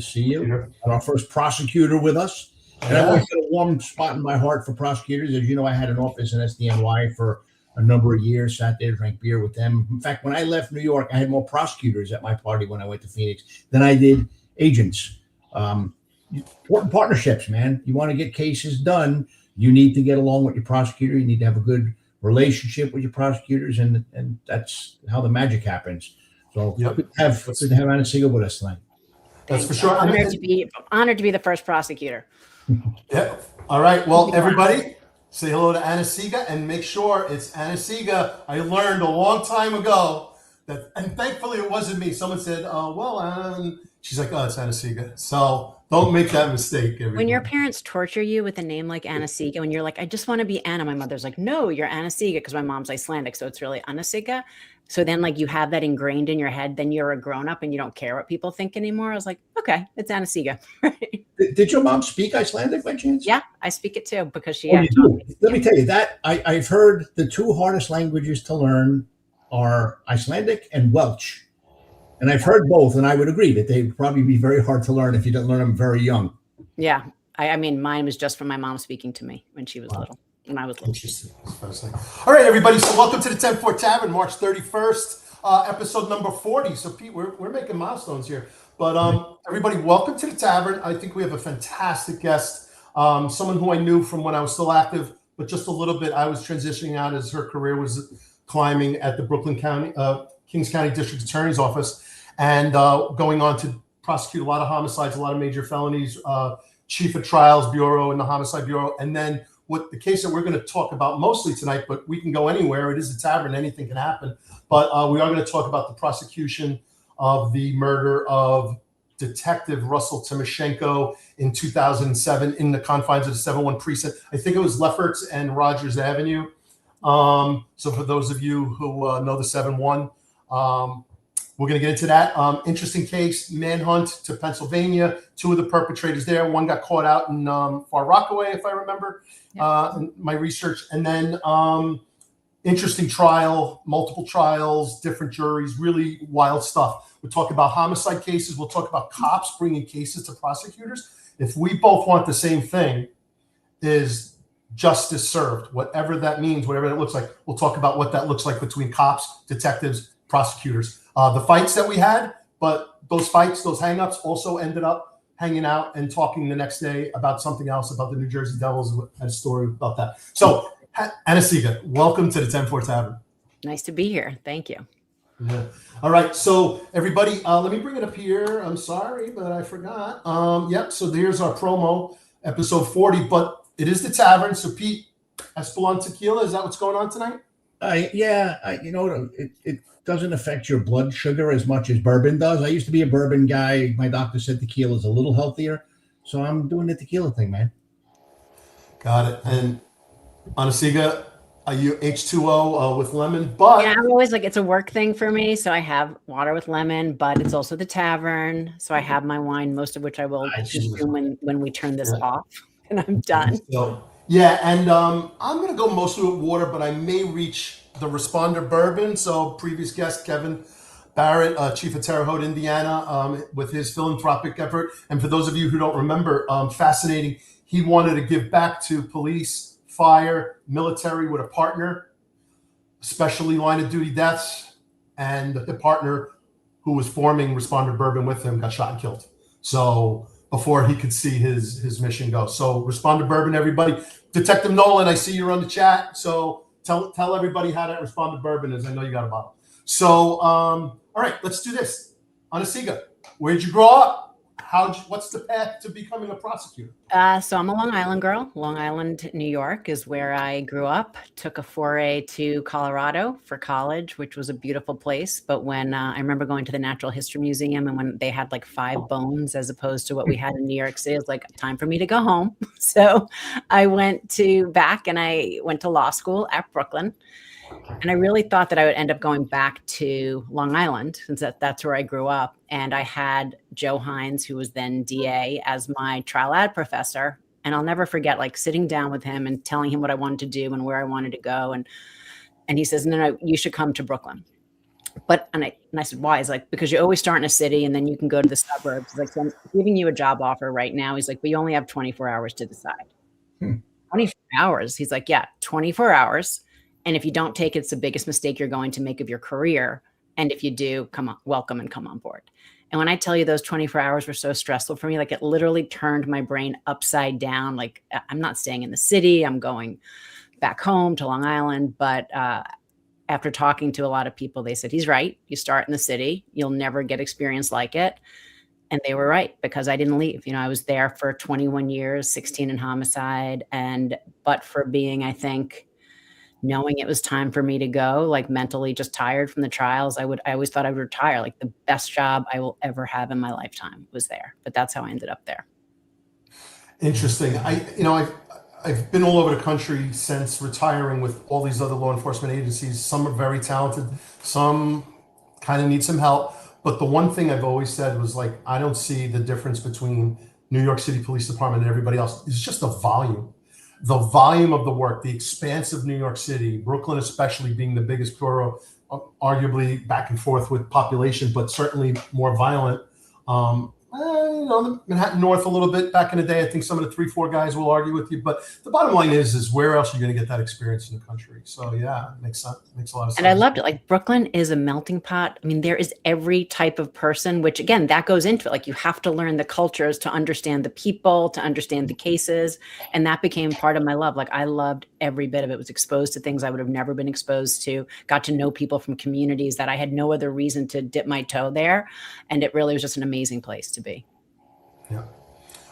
see you. And our first prosecutor with us. And I've always had a warm spot in my heart for prosecutors. As you know, I had an office in SDNY for a number of years, sat there, drank beer with them. In fact, when I left New York, I had more prosecutors at my party when I went to Phoenix than I did agents. Important partnerships, man. You want to get cases done, you need to get along with your prosecutor. You need to have a good relationship with your prosecutors, and that's how the magic happens. So good to have Anna-Sigga with us tonight. That's for sure. Honored to be the first prosecutor. Yeah. All right. Well, everybody, say hello to Anna-Sigga and make sure it's Anna-Sigga. I learned a long time ago that, and thankfully it wasn't me. Someone said, she's like, oh, it's Anna-Sigga. So don't make that mistake. Everybody. When your parents torture you with a name like Anna-Sigga, when you're like, I just want to be Anna, my mother's like, no, you're Anna-Sigga, because my mom's Icelandic, so it's really Anna-Sigga. So then like you have that ingrained in your head, then you're a grown-up and you don't care what people think anymore. I was like, okay, it's Anna-Sigga. Did your mom speak Icelandic by chance? Yeah, I speak it too, because she Let me tell you that I've heard the two hardest languages to learn are Icelandic and Welsh. And I've heard both, and I would agree that they'd probably be very hard to learn if you don't learn them very young. Yeah. I mean, mine was just from my mom speaking to me when she was little, when I was little. Interesting. All right, everybody. So welcome to the Ten-Four Tavern, March 31st, episode number 40. So Pete, we're making milestones here. But everybody, welcome to the tavern. I think we have a fantastic guest, someone who I knew from when I was still active, but just a little bit. I was transitioning out as her career was climbing at the Bklyn County, Kings County District Attorney's Office, and going on to prosecute a lot of homicides, a lot of major felonies, Chief of Trials Bureau and the Homicide Bureau. And then what the case that we're going to talk about mostly tonight, but we can go anywhere. It is the tavern. Anything can happen. But we are going to talk about the prosecution of the murder of Detective Russell Timoshenko in 2007 in the confines of the 7-1 precinct. I think it was Lefferts and Rogers Avenue. So for those of you who know the 7-1, we're going to get into that. Interesting case, manhunt to Pennsylvania. 2 of the perpetrators there. One got caught out in Far Rockaway, if I remember, in my research. And then interesting trial, multiple trials, different juries, really wild stuff. We'll talk about homicide cases. We'll talk about cops bringing cases to prosecutors. If we both want the same thing, is justice served, whatever that means, whatever that looks like. We'll talk about what that looks like between cops, detectives, prosecutors. The fights that we had, but those fights, those hang-ups also ended up hanging out and talking the next day about something else, about the New Jersey Devils. I had a story about that. So Anna-Sigga, welcome to the Ten-Four Tavern. Nice to be here. Thank you. Yeah. All right. So everybody, let me bring it up here. I'm sorry, but I forgot. Yep. So here's our promo, episode 40, but it is the tavern. So Pete, Espelon Tequila, is that what's going on tonight? It doesn't affect your blood sugar as much as bourbon does. I used to be a bourbon guy. My doctor said tequila is a little healthier. So I'm doing the tequila thing, man. Got it. And Anna-Sigga, you H2O with lemon, but yeah, I'm always like, it's a work thing for me. So I have water with lemon, but it's also the tavern. So I have my wine, most of which I will consume when we turn this off and I'm done. So, yeah, and I'm going to go mostly with water, but I may reach the Responder Bourbon. So previous guest, Kevin Barrett, Chief of Terre Haute, Indiana, with his philanthropic effort. And for those of you who don't remember, fascinating, he wanted to give back to police, fire, military with a partner, especially line of duty deaths, and the partner who was forming Responder Bourbon with him got shot and killed. So before he could see his mission go. So Responder Bourbon, everybody. Detective Nolan, I see you're on the chat. So tell everybody how that Responder Bourbon is. I know you got a bottle. So, all right, let's do this. Anna-Sigga, where'd you grow up? What's the path to becoming a prosecutor? So I'm a Long Island girl. Long Island, New York is where I grew up. Took a foray to Colorado for college, which was a beautiful place. But when I remember going to the Natural History Museum, and when they had like 5 bones as opposed to what we had in New York City, it was like time for me to go home. So I went back and I went to law school at Bklyn. And I really thought that I would end up going back to Long Island, since that's where I grew up. And I had Joe Hines, who was then DA, as my trial ad professor. And I'll never forget, like, sitting down with him and telling him what I wanted to do and where I wanted to go. And he says, no, you should come to Bklyn. and I said, why? He's like, because you always start in a city and then you can go to the suburbs. He's like, so I'm giving you a job offer right now. He's like, but you only have 24 hours to decide. 24 hours. He's like, yeah, 24 hours. And if you don't take it, it's the biggest mistake you're going to make of your career. And if you do, come on, welcome and come on board. And when I tell you those 24 hours were so stressful for me, like it literally turned my brain upside down. Like I'm not staying in the city. I'm going back home to Long Island. But after talking to a lot of people, they said, he's right. You start in the city, you'll never get experience like it. And they were right, because I didn't leave. I was there for 21 years, 16 in homicide. But for being, I think, knowing it was time for me to go, like mentally just tired from the trials, I always thought I would retire. Like the best job I will ever have in my lifetime was there. But that's how I ended up there. Interesting. I've been all over the country since retiring with all these other law enforcement agencies. Some are very talented, some kind of need some help. But the one thing I've always said was like, I don't see the difference between New York City Police Department and everybody else. It's just the volume of the work, the expanse of New York City, Brooklyn especially being the biggest borough, arguably back and forth with population, but certainly more violent. The Manhattan North a little bit back in the day. I think some of the 3-4 guys will argue with you, but the bottom line is where else are you going to get that experience in the country? So yeah, it makes sense. It makes a lot of sense. And I loved it. Like Brooklyn is a melting pot. I mean, there is every type of person, which again, that goes into it. Like you have to learn the cultures to understand the people, to understand the cases. And that became part of my love. Like I loved every bit of it. Was exposed to things I would have never been exposed to, got to know people from communities that I had no other reason to dip my toe there. And it really was just an amazing place to be. Yeah.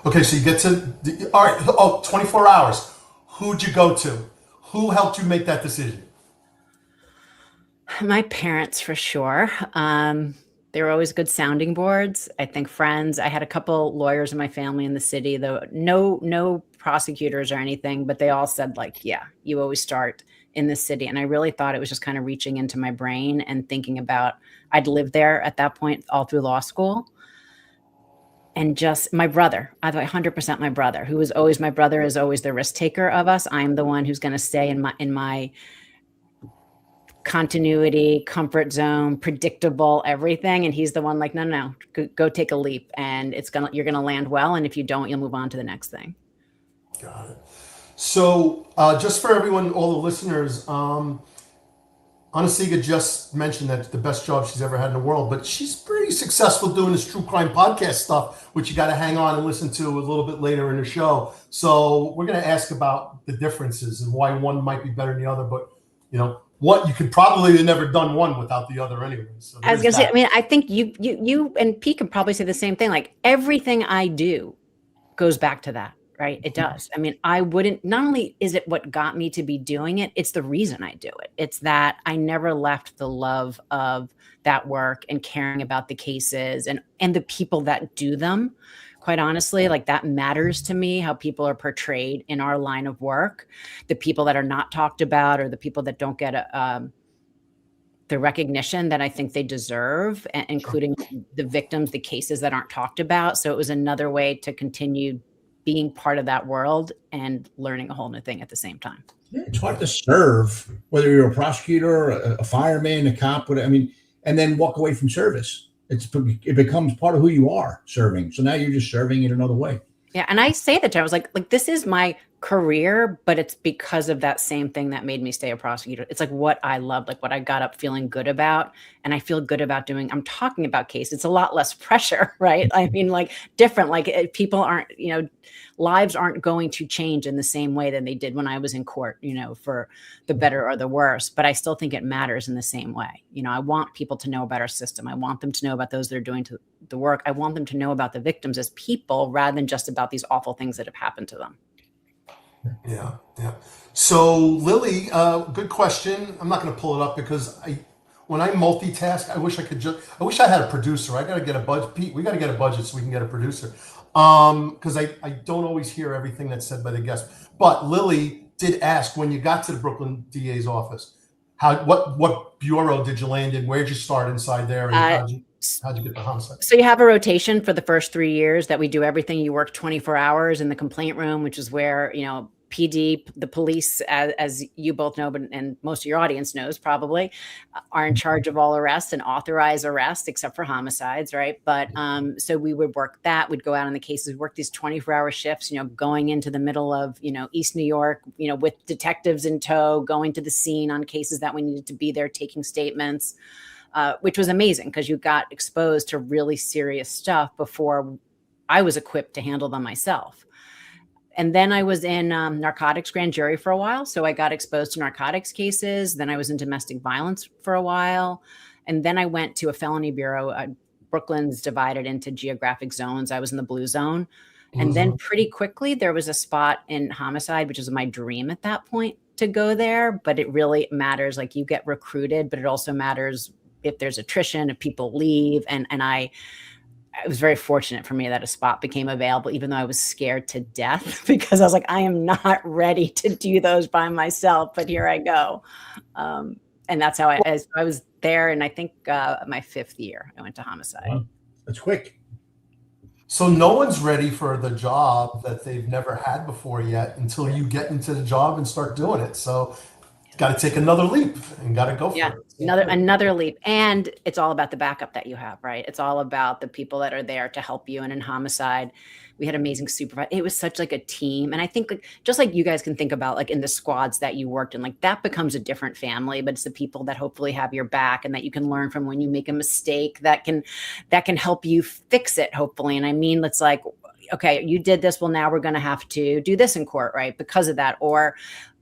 Okay, so you get to, all right, 24 hours. Who'd you go to? Who helped you make that decision? My parents, for sure. They were always good sounding boards. I think friends. I had a couple lawyers in my family in the city, though no prosecutors or anything, but they all said like, yeah, you always start in the city. And I really thought it was just kind of reaching into my brain and thinking about, I'd lived there at that point all through law school. And just my brother, 100% my brother, who was always, my brother is always the risk taker of us. I'm the one who's going to stay in my continuity, comfort zone, predictable everything. And he's the one like, no, go take a leap, and you're going to land well. And if you don't, you'll move on to the next thing. Got it. So just for everyone, all the listeners, Anna-Sigga just mentioned that the best job she's ever had in the world, but she's pretty successful doing this true crime podcast stuff, which you got to hang on and listen to a little bit later in the show. So we're going to ask about the differences and why one might be better than the other, but what you could probably have never done one without the other anyway. So I was going to say, I mean, I think you and P can probably say the same thing. Like everything I do goes back to that. Right? It does. I mean, not only is it what got me to be doing it, it's the reason I do it. It's that I never left the love of that work and caring about the cases and the people that do them. Quite honestly, like that matters to me, how people are portrayed in our line of work, the people that are not talked about, or the people that don't get the recognition that I think they deserve, including the victims, the cases that aren't talked about. So it was another way to continue being part of that world and learning a whole new thing at the same time. Yeah, it's hard to serve, whether you're a prosecutor, a fireman, a cop, whatever. I mean, and then walk away from service. It becomes part of who you are, serving. So now you're just serving in another way. Yeah, and I say that to her, I was like this is my career, but it's because of that same thing that made me stay a prosecutor. It's like what I loved, like what I got up feeling good about, and I feel good about doing. I'm talking about cases. It's a lot less pressure, right? I mean, like different, like people aren't, lives aren't going to change in the same way that they did when I was in court, for the better or the worse, but I still think it matters in the same way. I want people to know about our system. I want them to know about those that are doing the work. I want them to know about the victims as people rather than just about these awful things that have happened to them. Yeah. So Lily, good question. I'm not going to pull it up because when I multitask, I wish I had a producer. I got to get a budget. Pete, we got to get a budget so we can get a producer. Because I don't always hear everything that's said by the guest. But Lily did ask, when you got to the Brooklyn DA's office, what bureau did you land in? Where'd you start inside there? And how'd you get the homicide? So you have a rotation for the first 3 years that we do everything. You work 24 hours in the complaint room, which is where, PD, the police, as you both know, but and most of your audience knows probably, are in charge of all arrests and authorize arrests, except for homicides, right? But so we would work that. We'd go out on the cases, work these 24-hour shifts, going into the middle of, East New York, with detectives in tow, going to the scene on cases that we needed to be there, taking statements, which was amazing because you got exposed to really serious stuff before I was equipped to handle them myself. And then I was in narcotics grand jury for a while. So I got exposed to narcotics cases. Then I was in domestic violence for a while. And then I went to a felony bureau. Brooklyn's divided into geographic zones. I was in the blue zone. And then pretty quickly, there was a spot in homicide, which was my dream at that point to go there. But it really matters. Like you get recruited, but it also matters if there's attrition, if people leave. And it was very fortunate for me that a spot became available, even though I was scared to death because I was like, I am not ready to do those by myself, but here I go. And that's how I was there. And I think my 5th year, I went to homicide. Wow. That's quick. So no one's ready for the job that they've never had before yet until you get into the job and start doing it. So got to take another leap and got to go for it. Another leap. And it's all about the backup that you have, right? It's all about the people that are there to help you. And in homicide, we had amazing supervisors. It was such like a team. And I think just like you guys can think about like in the squads that you worked in, like that becomes a different family, but it's the people that hopefully have your back and that you can learn from when you make a mistake that can help you fix it, hopefully. And I mean, it's like, okay, you did this. Well, now we're going to have to do this in court, right? Because of that. Or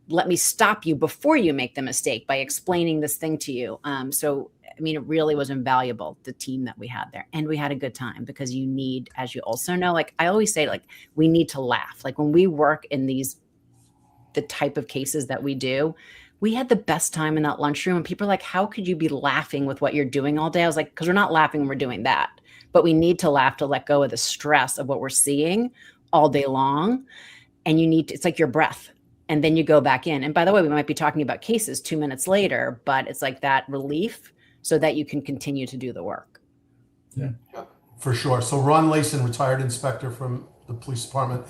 let me stop you before you make the mistake by explaining this thing to you. So, I mean, it really was invaluable, the team that we had there. And we had a good time because you need, as you also know, like I always say, like we need to laugh. Like when we work in the type of cases that we do, we had the best time in that lunchroom. And people are like, how could you be laughing with what you're doing all day? I was like, because we're not laughing when we're doing that. But we need to laugh to let go of the stress of what we're seeing all day long. And it's like your breath. And then you go back in. And by the way, we might be talking about cases 2 minutes later, but it's like that relief so that you can continue to do the work. Yeah, for sure. So Ron Layson, retired inspector from the police department.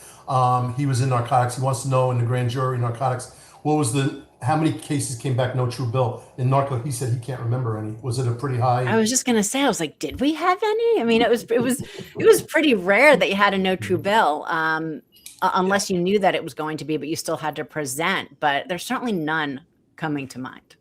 He was in narcotics. He wants to know in the grand jury narcotics, how many cases came back no true bill? In narco, he said he can't remember any. Was it a pretty high? I was just going to say, I was like, did we have any? I mean, it was pretty rare that you had a no true bill. Unless you knew that it was going to be, but you still had to present. But there's certainly none coming to mind.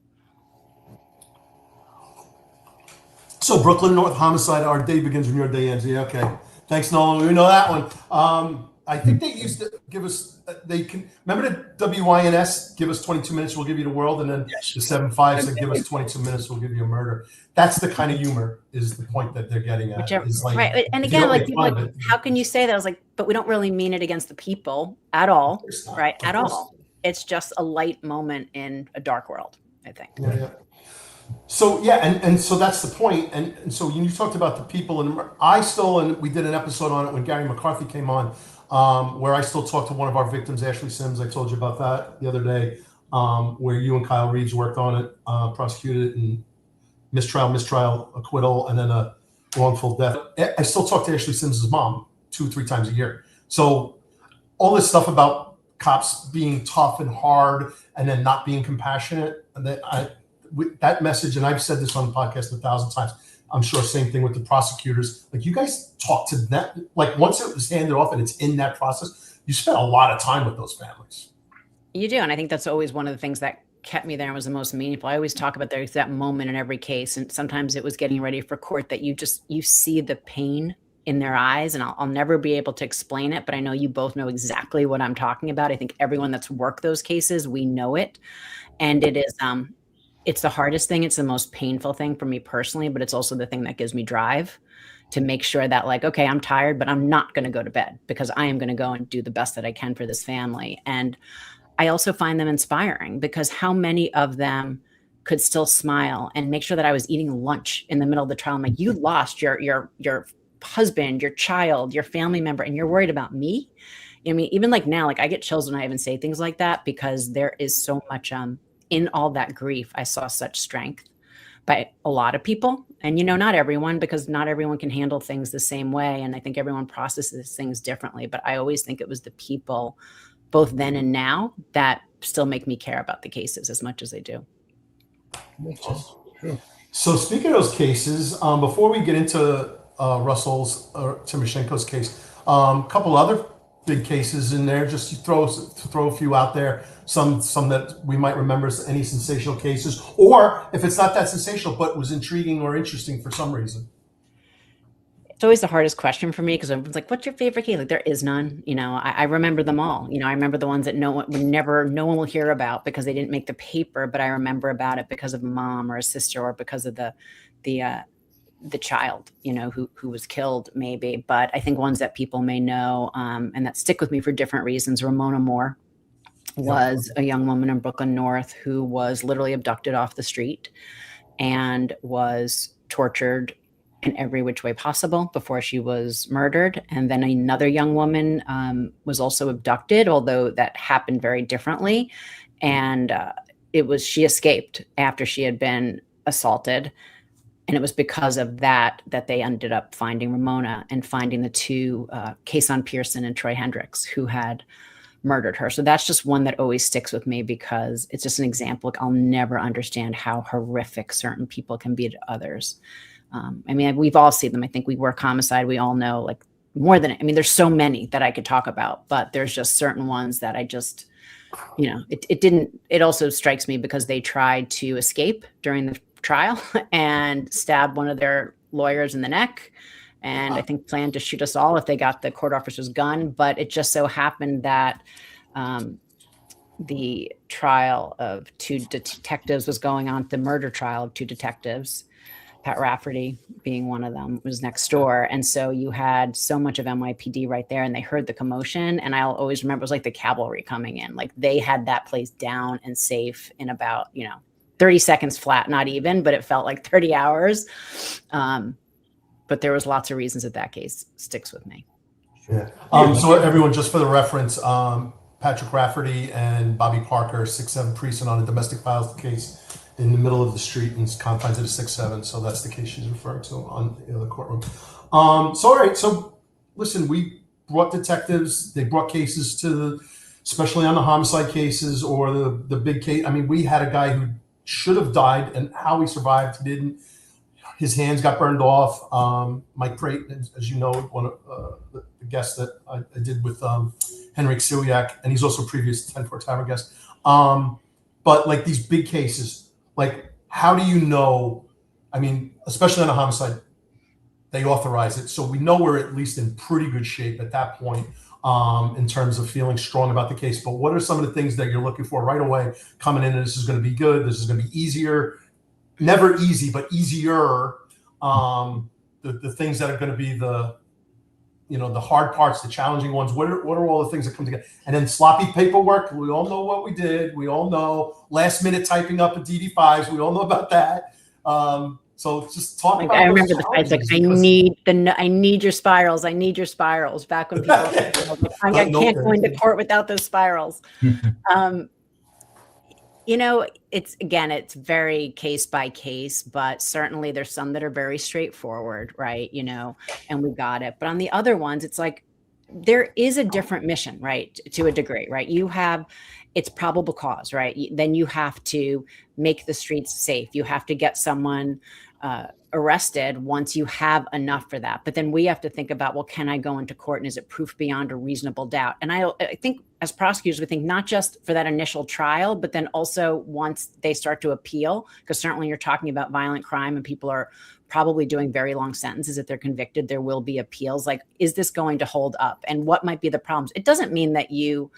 So Brooklyn North homicide, our day begins when your day ends. Yeah, okay. Thanks, Nolan. We know that one. I think they used to give us, remember the WYNS, give us 22 minutes, we'll give you the world. And then the 7-5 said, give us 22 minutes, we'll give you a murder. That's the kind of humor is the point that they're getting at. Like, right. And again, like, how can you say that? I was like, but we don't really mean it against the people at all. Right. At all. It's just a light moment in a dark world, I think. Yeah. So, yeah. And so that's the point. And so you talked about the people and we did an episode on it when Gary McCarthy came on, where I still talk to one of our victims, Ashley Sims. I told you about that the other day, where you and Kyle Reeves worked on it, prosecuted it, and mistrial, acquittal, and then a wrongful death. I still talk to Ashley Sims' mom 2-3 times a year. So all this stuff about cops being tough and hard and then not being compassionate, and that message, and I've said this on the podcast 1,000 times, I'm sure same thing with the prosecutors. Like you guys talk to them, like once it was handed off and it's in that process, you spent a lot of time with those families. You do. And I think that's always one of the things that kept me there and was the most meaningful. I always talk about there's that moment in every case. And sometimes it was getting ready for court that you see the pain in their eyes. And I'll never be able to explain it, but I know you both know exactly what I'm talking about. I think everyone that's worked those cases, we know it. And it is, it's the hardest thing. It's the most painful thing for me personally, but it's also the thing that gives me drive to make sure that like, okay, I'm tired, but I'm not going to go to bed because I am going to go and do the best that I can for this family. And I also find them inspiring because how many of them could still smile and make sure that I was eating lunch in the middle of the trial. I'm like, you lost your husband, your child, your family member, and you're worried about me. I mean, even like now, like I get chills when I even say things like that because there is so much, in all that grief, I saw such strength by a lot of people. And, not everyone, because not everyone can handle things the same way. And I think everyone processes things differently. But I always think it was the people both then and now, that still make me care about the cases as much as I do. So speaking of those cases, before we get into Russell's Timoshenko's case, a couple other big cases in there, just to throw a few out there, some that we might remember as any sensational cases, or if it's not that sensational but was intriguing or interesting for some reason. It's always the hardest question for me, because everyone's like, what's your favorite case? Like, there is none. I remember them all. I remember the ones that no one will hear about because they didn't make the paper, but I remember about it because of a mom or a sister, or because of the child, who was killed, maybe. But I think ones that people may know, and that stick with me for different reasons. Ramona Moore was a young woman in Brooklyn North who was literally abducted off the street and was tortured in every which way possible before she was murdered. And then another young woman was also abducted, although that happened very differently. And she escaped after she had been assaulted. And it was because of that they ended up finding Ramona and finding the two, Kason Pearson and Troy Hendricks, who had murdered her. So that's just one that always sticks with me, because it's just an example. Like, I'll never understand how horrific certain people can be to others. We've all seen them. I think we work homicide. We all know, like, there's so many that I could talk about, but there's just certain ones that I just, it also strikes me because they tried to escape during the trial and stabbed one of their lawyers in the neck. And I think planned to shoot us all if they got the court officer's gun. But it just so happened that the trial of two detectives was going on, the murder trial of two detectives, Pat Rafferty being one of them, was next door. And so you had so much of NYPD right there, and they heard the commotion. And I'll always remember, it was like the cavalry coming in. Like, they had that place down and safe in about, 30 seconds flat, not even, but it felt like 30 hours. But there was lots of reasons that case sticks with me. Yeah. So everyone, just for the reference, Patrick Rafferty and Bobby Parker, 6'7" precinct on a domestic violence case in the middle of the street in confines of the 6'7". So that's the case she's referring to on the courtroom. All right. So listen, we brought detectives. They brought cases especially on the homicide cases or the big case. We had a guy who should have died, and how he survived, he didn't. His hands got burned off. Mike Prate, as you know, one of the guests that I did with Henrik Ciliak, and he's also a previous Ten-Four Tavern guest. But like these big cases, like, how do you know? Especially on a homicide, they authorize it, so we know we're at least in pretty good shape at that point in terms of feeling strong about the case. But what are some of the things that you're looking for right away coming in? And this is going to be good. This is going to be easier. Never easy, but easier. The things that are going to be the hard parts, the challenging ones. What are all the things that come together? And then sloppy paperwork. We all know what we did. We all know last minute typing up a DD5s. We all know about that. So just talk about. I remember the fights. Like, I need your spirals. I need your spirals. Back when people, I can't go into court without those spirals. It's very case by case, but certainly there's some that are very straightforward, right? And we got it. But on the other ones, it's like, there is a different mission, right? To a degree, right? It's probable cause, right? Then you have to make the streets safe. You have to get someone arrested once you have enough for that. But then we have to think about, well, can I go into court, and is it proof beyond a reasonable doubt? And I think as prosecutors, we think not just for that initial trial, but then also once they start to appeal, because certainly you're talking about violent crime and people are probably doing very long sentences. If they're convicted, there will be appeals. Like, is this going to hold up? And what might be the problems? It doesn't mean that you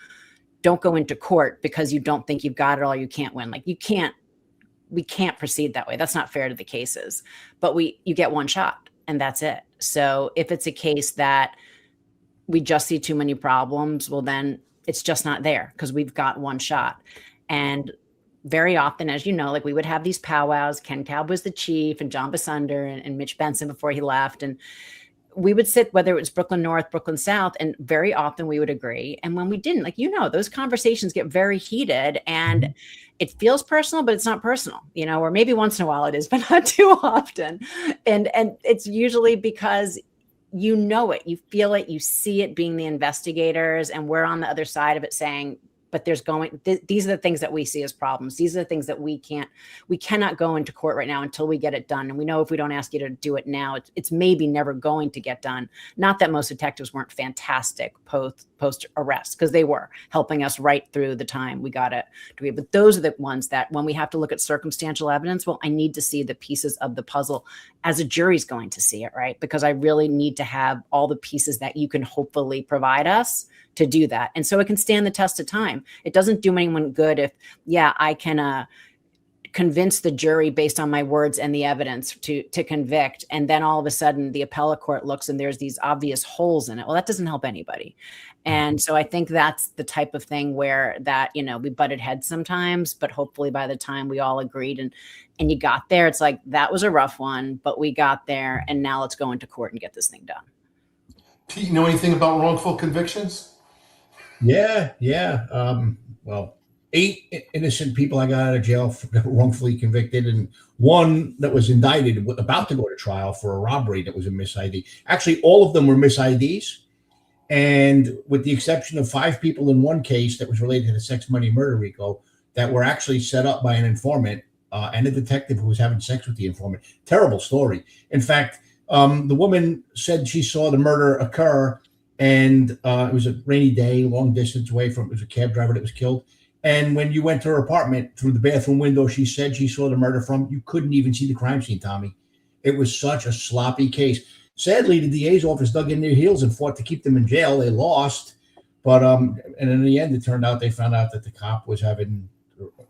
don't go into court because you don't think you've got it all, you can't win. Like, we can't proceed that way. That's not fair to the cases, but you get one shot and that's it. So if it's a case that we just see too many problems, well, then it's just not there because we've got one shot. And very often, as you know, like, we would have these powwows. Ken Cobb was the chief, and John Basunder and Mitch Benson before he left. And we would sit, whether it was Brooklyn North, Brooklyn South, and very often we would agree. And when we didn't, like, those conversations get very heated and it feels personal, but it's not personal, or maybe once in a while it is, but not too often. And it's usually because you know it, you feel it, you see it being the investigators, and we're on the other side of it saying, but these are the things that we see as problems. These are the things that we cannot go into court right now until we get it done. And we know if we don't ask you to do it now, it's maybe never going to get done. Not that most detectives weren't fantastic post arrest, because they were helping us right through the time we got it. But those are the ones that when we have to look at circumstantial evidence, well, I need to see the pieces of the puzzle as a jury's going to see it, right? Because I really need to have all the pieces that you can hopefully provide us to do that. And so it can stand the test of time. It doesn't do anyone good if, I can convince the jury based on my words and the evidence to convict. And then all of a sudden the appellate court looks and there's these obvious holes in it. Well, that doesn't help anybody. And so I think that's the type of thing where that, we butted heads sometimes, but hopefully by the time we all agreed and you got there, it's like, that was a rough one, but we got there, and now let's go into court and get this thing done. Pete, you know anything about wrongful convictions? Yeah. Well, 8 innocent people I got out of jail got wrongfully convicted, and one that was indicted, about to go to trial for a robbery that was a mis-ID. Actually, all of them were mis-IDs. And with the exception of 5 people in one case that was related to the sex, money, murder RICO that were actually set up by an informant and a detective who was having sex with the informant. Terrible story. In fact, the woman said she saw the murder occur, and it was a rainy day, long distance away from, it was a cab driver that was killed. And when you went to her apartment through the bathroom window, she said she saw the murder from, you couldn't even see the crime scene, Tommy. It was such a sloppy case. Sadly, the DA's office dug in their heels and fought to keep them in jail. They lost. But, and in the end, they found out that the cop was having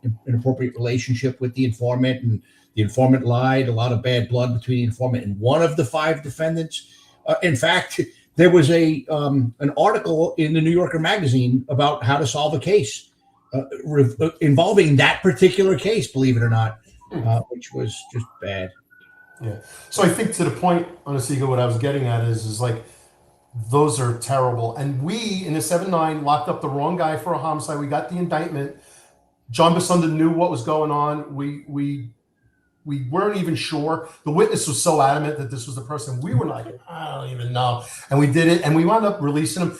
an inappropriate relationship with the informant, and the informant lied, a lot of bad blood between the informant and one of the 5 defendants. In fact, there was an article in the New Yorker magazine about how to solve a case involving that particular case, believe it or not, which was just bad. Yeah. So I think to the point, Anna-Sigga, what I was getting at is like, those are terrible. And we, in the 7-9, locked up the wrong guy for a homicide. We got the indictment. John Basunda knew what was going on. We weren't even sure. The witness was so adamant that this was the person. We were like, I don't even know. And we did it, and we wound up releasing him.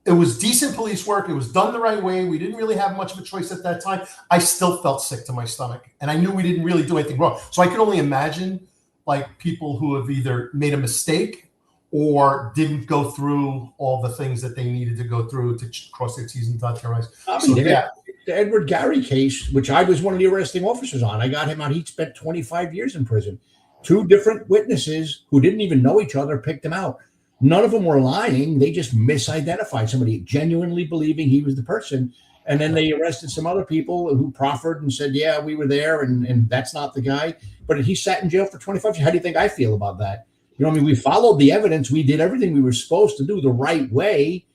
It was decent police work. It was done the right way. We didn't really have much of a choice at that time. I still felt sick to my stomach, and I knew we didn't really do anything wrong. So I can only imagine like people who have either made a mistake or didn't go through all the things that they needed to go through to cross their T's and dot their I's. So, yeah. The Edward Gary case, which I was one of the arresting officers on, I got him out. He spent 25 years in prison. 2 different witnesses who didn't even know each other picked him out. None of them were lying. They just misidentified somebody, genuinely believing he was the person. And then they arrested some other people who proffered and said, yeah, we were there, and that's not the guy. But he sat in jail for 25 years. How do you think I feel about that? You know what I mean? We followed the evidence. We did everything we were supposed to do the right way.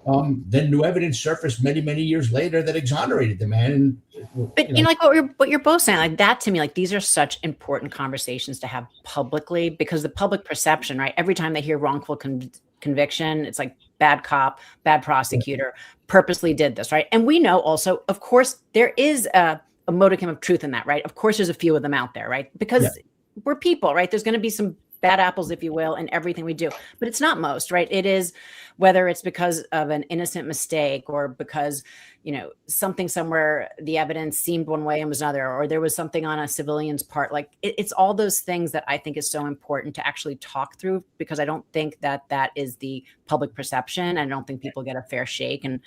Then new evidence surfaced many, many years later that exonerated the man. But like what you're both saying, like that to me, like these are such important conversations to have publicly, because the public perception, right? Every time they hear wrongful conviction, it's like bad cop, bad prosecutor, purposely did this, right? And we know also, of course, there is a modicum of truth in that, right? Of course, there's a few of them out there, right? Because we're people, right? There's going to be some bad apples, if you will, in everything we do, but it's not most, right? It is, whether it's because of an innocent mistake or because, something somewhere, the evidence seemed one way and was another, or there was something on a civilian's part. Like it's all those things that I think is so important to actually talk through, because I don't think that is the public perception. I don't think people get a fair shake. And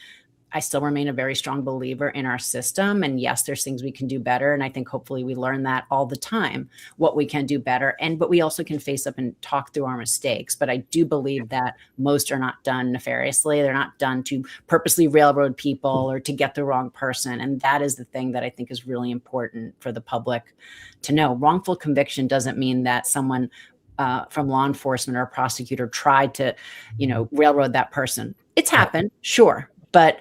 I still remain a very strong believer in our system. And yes, there's things we can do better. And I think hopefully we learn that all the time, what we can do better. But we also can face up and talk through our mistakes. But I do believe that most are not done nefariously. They're not done to purposely railroad people or to get the wrong person. And that is the thing that I think is really important for the public to know. Wrongful conviction doesn't mean that someone from law enforcement or a prosecutor tried to, railroad that person. It's happened, sure. But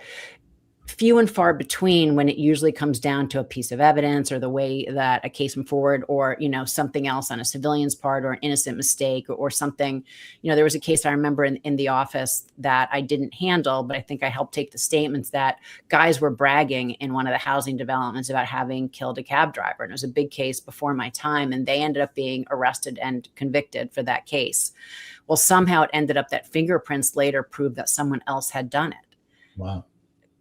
few and far between when it usually comes down to a piece of evidence or the way that a case went forward, or, something else on a civilian's part, or an innocent mistake, or something. There was a case I remember in the office that I didn't handle, but I think I helped take the statements that guys were bragging in one of the housing developments about having killed a cab driver. And it was a big case before my time, and they ended up being arrested and convicted for that case. Well, somehow it ended up that fingerprints later proved that someone else had done it. Wow.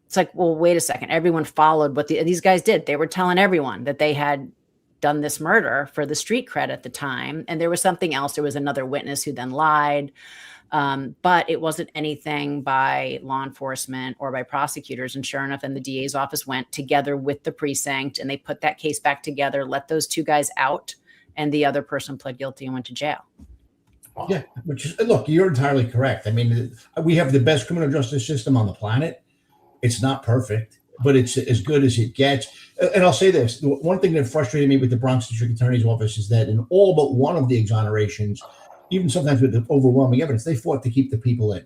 It's like, well, wait a second. Everyone followed what these guys did. They were telling everyone that they had done this murder for the street cred at the time. And there was something else. There was another witness who then lied. But it wasn't anything by law enforcement or by prosecutors. And sure enough, then the DA's office went together with the precinct, and they put that case back together, let those two guys out, and the other person pled guilty and went to jail. Yeah, which is, look, you're entirely correct. I mean, we have the best criminal justice system on the planet. It's not perfect, but it's as good as it gets. And I'll say this. One thing that frustrated me with the Bronx District Attorney's Office is that in all but one of the exonerations, even sometimes with the overwhelming evidence, they fought to keep the people in,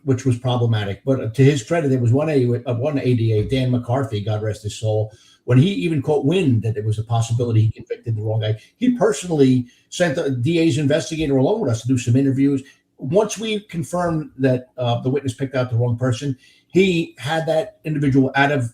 which was problematic. But to his credit, there was one ADA, Dan McCarthy, God rest his soul, when he even caught wind that there was a possibility he convicted the wrong guy, he personally sent the DA's investigator along with us to do some interviews. Once we confirmed that the witness picked out the wrong person, he had that individual out of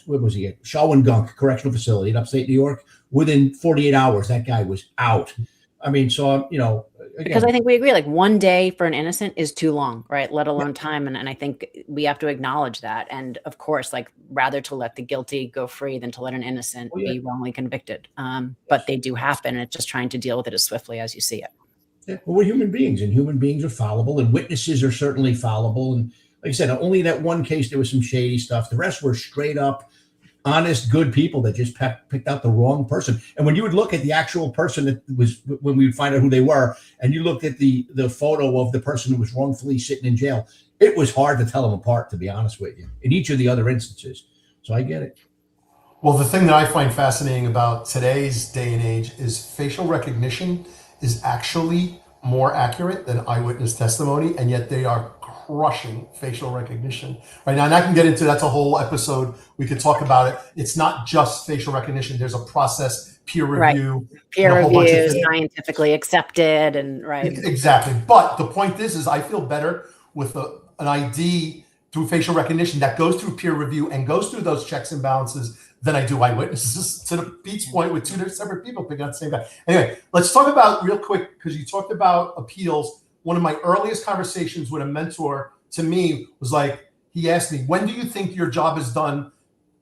where was he at? Shawangunk Correctional Facility in upstate New York. Within 48 hours, that guy was out. I mean, so again, because I think we agree, like, one day for an innocent is too long, right? Let alone time. And I think we have to acknowledge that. And of course, like, rather to let the guilty go free than to let an innocent be wrongly convicted. But they do happen, and it's just trying to deal with it as swiftly as you see it. Yeah, well, we're human beings, and human beings are fallible, and witnesses are certainly fallible. And like I said, only that one case there was some shady stuff. The rest were straight up honest, good people that just picked out the wrong person. And when you would look at the actual person that was, when we would find out who they were, and you looked at the photo of the person who was wrongfully sitting in jail, it was hard to tell them apart, to be honest with you, in each of the other instances. So I get it. Well, the thing that I find fascinating about today's day and age is facial recognition is actually more accurate than eyewitness testimony, and yet they are crushing facial recognition right now. And I can get into that's a whole episode. We could talk about it. It's not just facial recognition. There's a process, peer review, peer review, scientifically accepted, and exactly. But the point is I feel better with an ID through facial recognition that goes through peer review and goes through those checks and balances than I do eyewitnesses. To the Pete's point, with two separate people picking out the same guy. Anyway, let's talk about real quick, because you talked about appeals. One of my earliest conversations with a mentor to me was like, he asked me, when do you think your job is done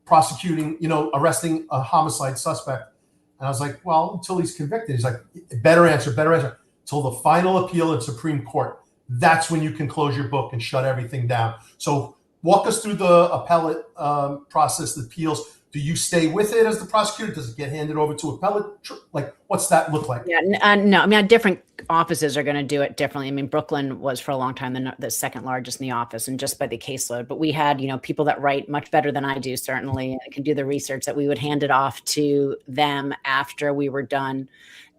prosecuting, arresting a homicide suspect? And I was like, well, until he's convicted. He's like, better answer. Till the final appeal in Supreme Court. That's when you can close your book and shut everything down. So walk us through the appellate process, the appeals. Do you stay with it as the prosecutor? Does it get handed over to appellate? Like, what's that look like? Yeah, no. I mean, different offices are going to do it differently. I mean, Bkyln was for a long time the second largest in the office, and just by the caseload. But we had, people that write much better than I do, certainly, and can do the research, that we would hand it off to them after we were done.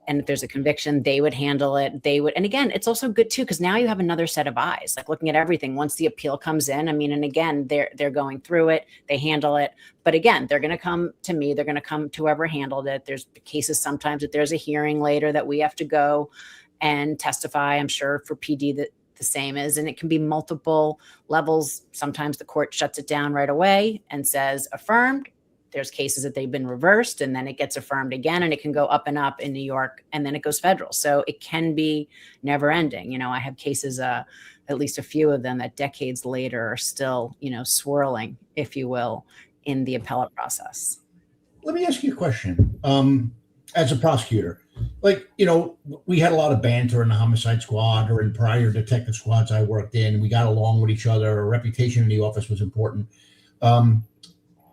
And if there's a conviction, they would handle it. And again, it's also good too, because now you have another set of eyes, like looking at everything. Once the appeal comes in, I mean, and again, they're going through it, they handle it. But again, they're going to come to me. They're going to come to whoever handled it. There's cases sometimes that there's a hearing later that we have to go and testify. I'm sure for PD that the same is, and it can be multiple levels. Sometimes the court shuts it down right away and says affirmed. There's cases that they've been reversed, and then it gets affirmed again, and it can go up and up in New York, and then it goes federal. So it can be never ending. I have cases, at least a few of them, that decades later are still, swirling, if you will, in the appellate process. Let me ask you a question. As a prosecutor, we had a lot of banter in the homicide squad or in prior detective squads I worked in. We got along with each other. Our reputation in the office was important.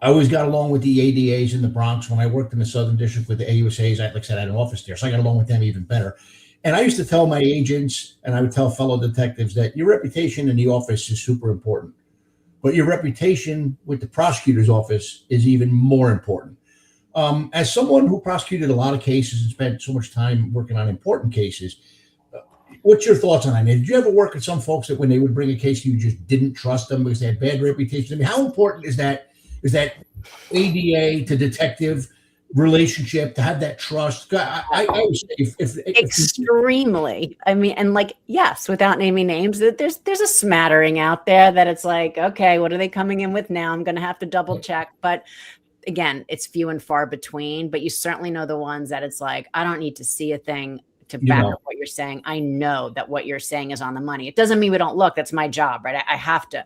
I always got along with the ADAs in the Bronx. When I worked in the Southern District with the AUSAs, I had an office there, so I got along with them even better. And I used to tell my agents, and I would tell fellow detectives, that your reputation in the office is super important, but your reputation with the prosecutor's office is even more important. As someone who prosecuted a lot of cases and spent so much time working on important cases, What's your thoughts on that? Did you ever work with some folks that when they would bring a case, you just didn't trust them because they had bad reputations? I mean, how important is that ADA to detective relationship to have that trust? I would say if extremely. I mean, and like, yes, without naming names, there's a smattering out there that it's like, okay, what are they coming in with now? I'm going to have to double check. But again, it's few and far between, but you certainly know the ones that it's like, I don't need to see a thing to back up what you're saying. I know that what you're saying is on the money. It doesn't mean we don't look. That's my job, right? I have to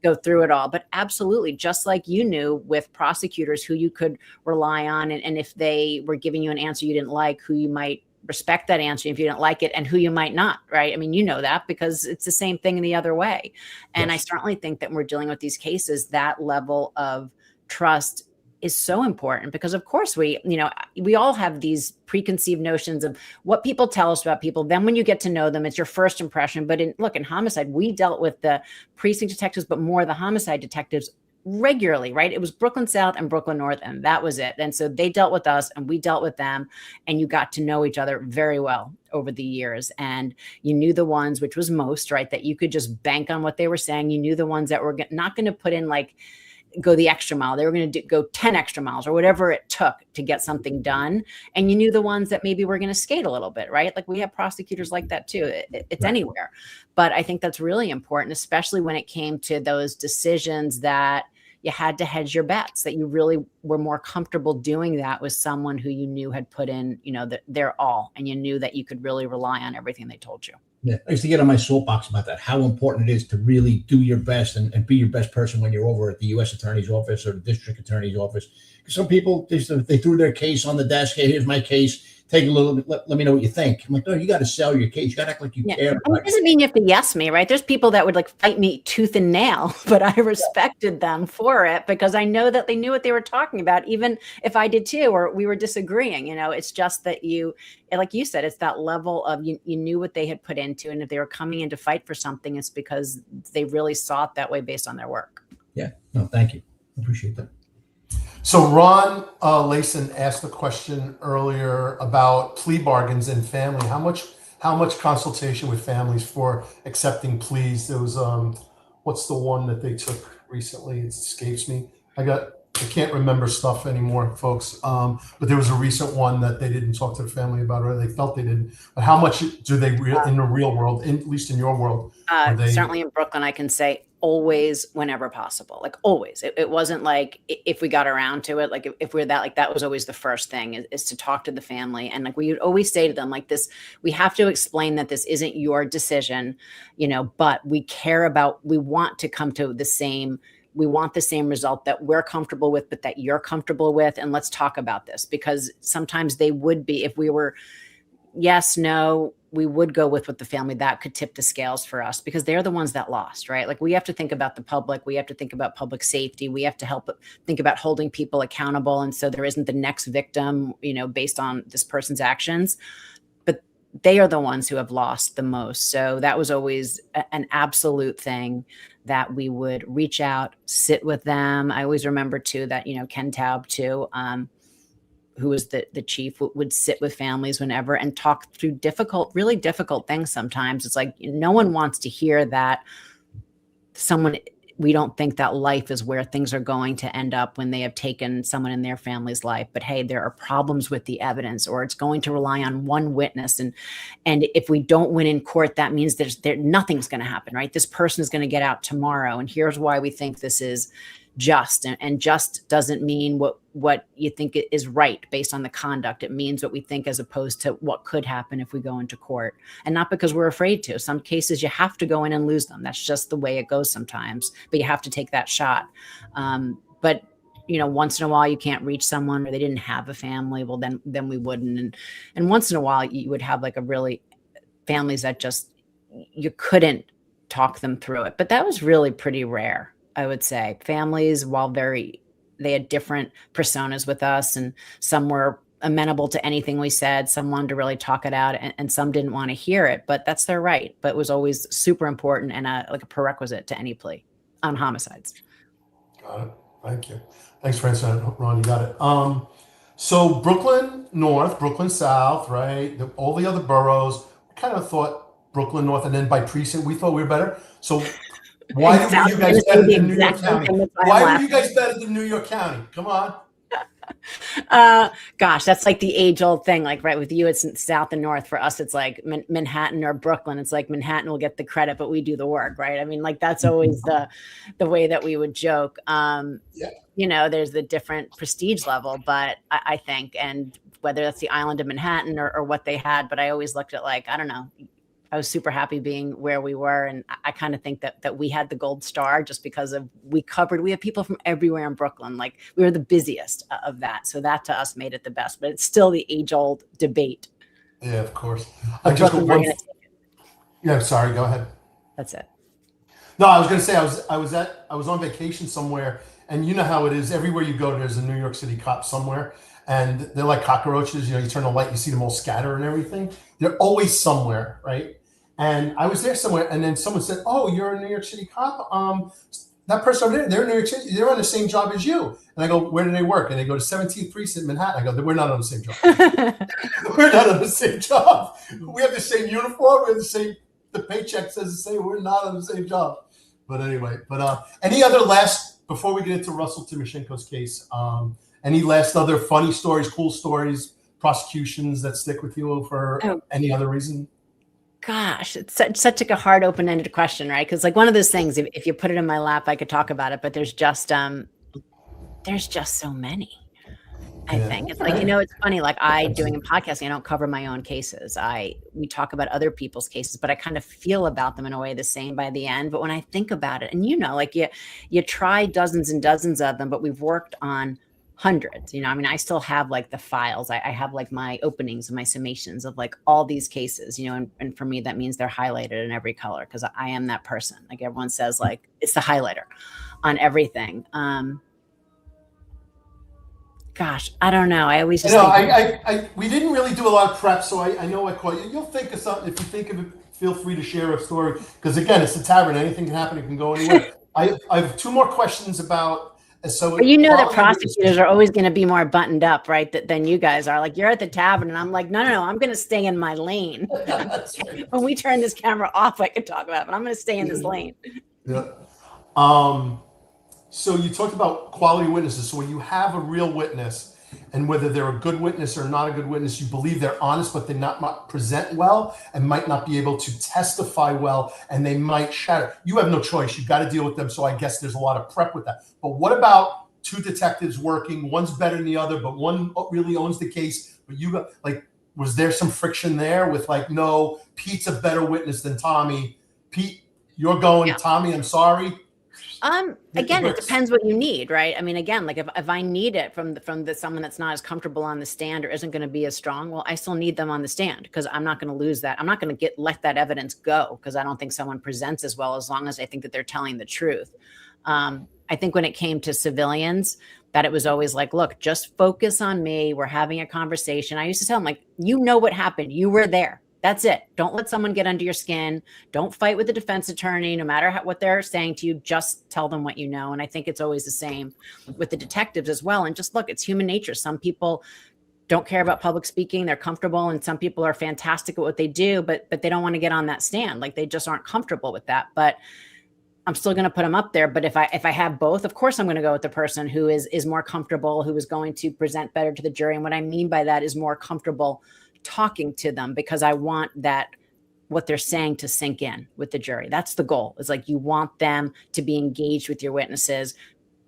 go through it all. But absolutely, just like you knew with prosecutors who you could rely on, and if they were giving you an answer you didn't like, who you might respect that answer if you didn't like it, and who you might not, right? I mean, you know that because it's the same thing in the other way. And I certainly think that when we're dealing with these cases, that level of trust is so important because of course we all have these preconceived notions of what people tell us about people. Then when you get to know them, it's your first impression. But in homicide, we dealt with the precinct detectives, but more the homicide detectives regularly, right? It was Brooklyn South and Brooklyn North, and that was it. And so they dealt with us and we dealt with them, and you got to know each other very well over the years. And you knew the ones, which was most, right, that you could just bank on what they were saying. You knew the ones that were not going to put in go the extra mile. They were going to go 10 extra miles or whatever it took to get something done. And you knew the ones that maybe were going to skate a little bit, right? Like we have prosecutors like that too. It's anywhere. But I think that's really important, especially when it came to those decisions that you had to hedge your bets, that you really were more comfortable doing that with someone who you knew had put in, their all, and you knew that you could really rely on everything they told you. Yeah, I used to get on my soapbox about that, how important it is to really do your best and be your best person when you're over at the U.S. Attorney's Office or the District Attorney's Office. Some people, they threw their case on the desk. Hey, here's my case. Take a little, let me know what you think. I'm like, no, you got to sell your case. You got to act like you care. And it doesn't mean you have to yes me, right? There's people that would fight me tooth and nail, but I respected them for it because I know that they knew what they were talking about, even if I did too, or we were disagreeing. It's just that like you said, it's that level of you knew what they had put into, and if they were coming in to fight for something, it's because they really saw it that way based on their work. Yeah, no, thank you. I appreciate that. So Ron Layson asked a question earlier about plea bargains and family. How much consultation with families for accepting pleas? There was what's the one that they took recently? It escapes me. I can't remember stuff anymore, folks. But there was a recent one that they didn't talk to the family about, or they felt they didn't. But how much do they in the real world, at least in your world? Certainly in Brooklyn, I can say always, whenever possible, always. It wasn't like if we got around to it, if we're that was always the first thing is to talk to the family. And we would always say to them this, we have to explain that this isn't your decision, but we care about, we want to come to we want the same result that we're comfortable with, but that you're comfortable with. And let's talk about this, because sometimes they would be, if we were yes, no, we would go with what the family, that could tip the scales for us because they're the ones that lost, right? We have to think about the public. We have to think about public safety. We have to think about holding people accountable. And so there isn't the next victim, based on this person's actions, but they are the ones who have lost the most. So that was always an absolute thing that we would reach out, sit with them. I always remember too that, Ken Taub too, who was the chief, would sit with families whenever and talk through really difficult things. Sometimes it's no one wants to hear that we don't think that life is where things are going to end up when they have taken someone in their family's life. But hey, there are problems with the evidence, or it's going to rely on one witness. And if we don't win in court, that means nothing's going to happen, right? This person is going to get out tomorrow. And here's why we think this is just, and just doesn't mean what you think is right based on the conduct. It means what we think, as opposed to what could happen if we go into court, and not because we're afraid to. Some cases you have to go in and lose them. That's just the way it goes sometimes, but you have to take that shot. But once in a while you can't reach someone, or they didn't have a family, well, then we wouldn't. And once in a while you would have a really families that just, you couldn't talk them through it, but that was really pretty rare. I would say families, while they had different personas with us, and some were amenable to anything we said, some wanted to really talk it out, and some didn't want to hear it, but that's their right. But it was always super important and a prerequisite to any plea on homicides. Got it. Thank you. Thanks for answering that, Ron. You got it. So Brooklyn North, Brooklyn South, right? All the other boroughs, we kind of thought Brooklyn North, and then by precinct. We thought we were better. So why were you guys better than New York County? Why were you guys better than New York County? Come on. Gosh, that's like the age-old thing. Like, right, with you, it's South and North. For us, it's like Manhattan or Brooklyn. It's like Manhattan will get the credit, but we do the work, right? I mean, like that's always the way that we would joke. You know, there's the different prestige level, but I think, and whether that's the island of Manhattan or what they had, but I always looked at like, I don't know, I was super happy being where we were. And I kind of think that we had the gold star just because of we have people from everywhere in Brooklyn. Like we were the busiest of that. So that to us made it the best, but it's still the age old debate. Yeah, of course. I just yeah, sorry. Go ahead. That's it. No, I was going to say, I was on vacation somewhere, and you know how it is. Everywhere you go, there's a New York City cop somewhere, and they're like cockroaches. You know, you turn the light, you see them all scatter and everything. They're always somewhere, right? And I was there somewhere, and then someone said, "Oh, you're a New York City cop. That person over there, they're in New York City. They're on the same job as you." And I go, "Where do they work?" And they go to 17th Precinct, Manhattan. I go, "We're not on the same job. We're not on the same job. We have the same uniform. We have the same. The paycheck says the same. We're not on the same job." But anyway, any other last before we get into Russell Timoshenko's case? Any last other funny stories, cool stories, prosecutions that stick with you for any other reason? Gosh, it's such like a hard open-ended question, right? Because like one of those things, if you put it in my lap, I could talk about it, but there's just so many. I think it's like, you know, it's funny, like doing a podcasting, I don't cover my own cases. We talk about other people's cases, but I kind of feel about them in a way the same by the end. But when I think about it, and you know, like you try dozens and dozens of them, but we've worked on hundreds, you know, I mean, I still have like the files. I have like my openings and my summations of like all these cases, you know, and for me, that means they're highlighted in every color because I am that person. Like everyone says, like it's the highlighter on everything. Gosh, I don't know. I always just we didn't really do a lot of prep, so I know I caught you. You'll think of something. If you think of it, feel free to share a story because again, it's the tavern. Anything can happen. It can go anywhere. I have two more questions about. So you know that prosecutors are always going to be more buttoned up, right? Than you guys are. Like you're at the tavern, and I'm like, no, I'm going to stay in my lane. That's right. When we turn this camera off, I could talk about it, but I'm going to stay in this lane. Yeah. So you talked about quality witnesses. So when you have a real witness, and whether they're a good witness or not a good witness, you believe they're honest, but they not present well and might not be able to testify well, and they might shatter. You have no choice. You've got to deal with them. So I guess there's a lot of prep with that. But what about two detectives working? One's better than the other, but one really owns the case. But you got like, was there some friction there with like, no, Pete's a better witness than Tommy. Pete, you're going, Tommy, I'm sorry. Again, it depends what you need, right? I mean, again, like if I need it from someone that's not as comfortable on the stand or isn't going to be as strong, well, I still need them on the stand because I'm not going to lose that. I'm not going to let that evidence go because I don't think someone presents as well as long as I think that they're telling the truth. I think when it came to civilians, that it was always like, look, just focus on me. We're having a conversation. I used to tell them like, you know what happened. You were there. That's it. Don't let someone get under your skin. Don't fight with the defense attorney, no matter what they're saying to you. Just tell them what you know. And I think it's always the same with the detectives as well. And just look, it's human nature. Some people don't care about public speaking. They're comfortable. And some people are fantastic at what they do, but they don't want to get on that stand. Like they just aren't comfortable with that. But I'm still going to put them up there. But if I have both, of course, I'm going to go with the person who is more comfortable, who is going to present better to the jury. And what I mean by that is more comfortable talking to them because I want that what they're saying to sink in with the jury. That's the goal. It's like you want them to be engaged with your witnesses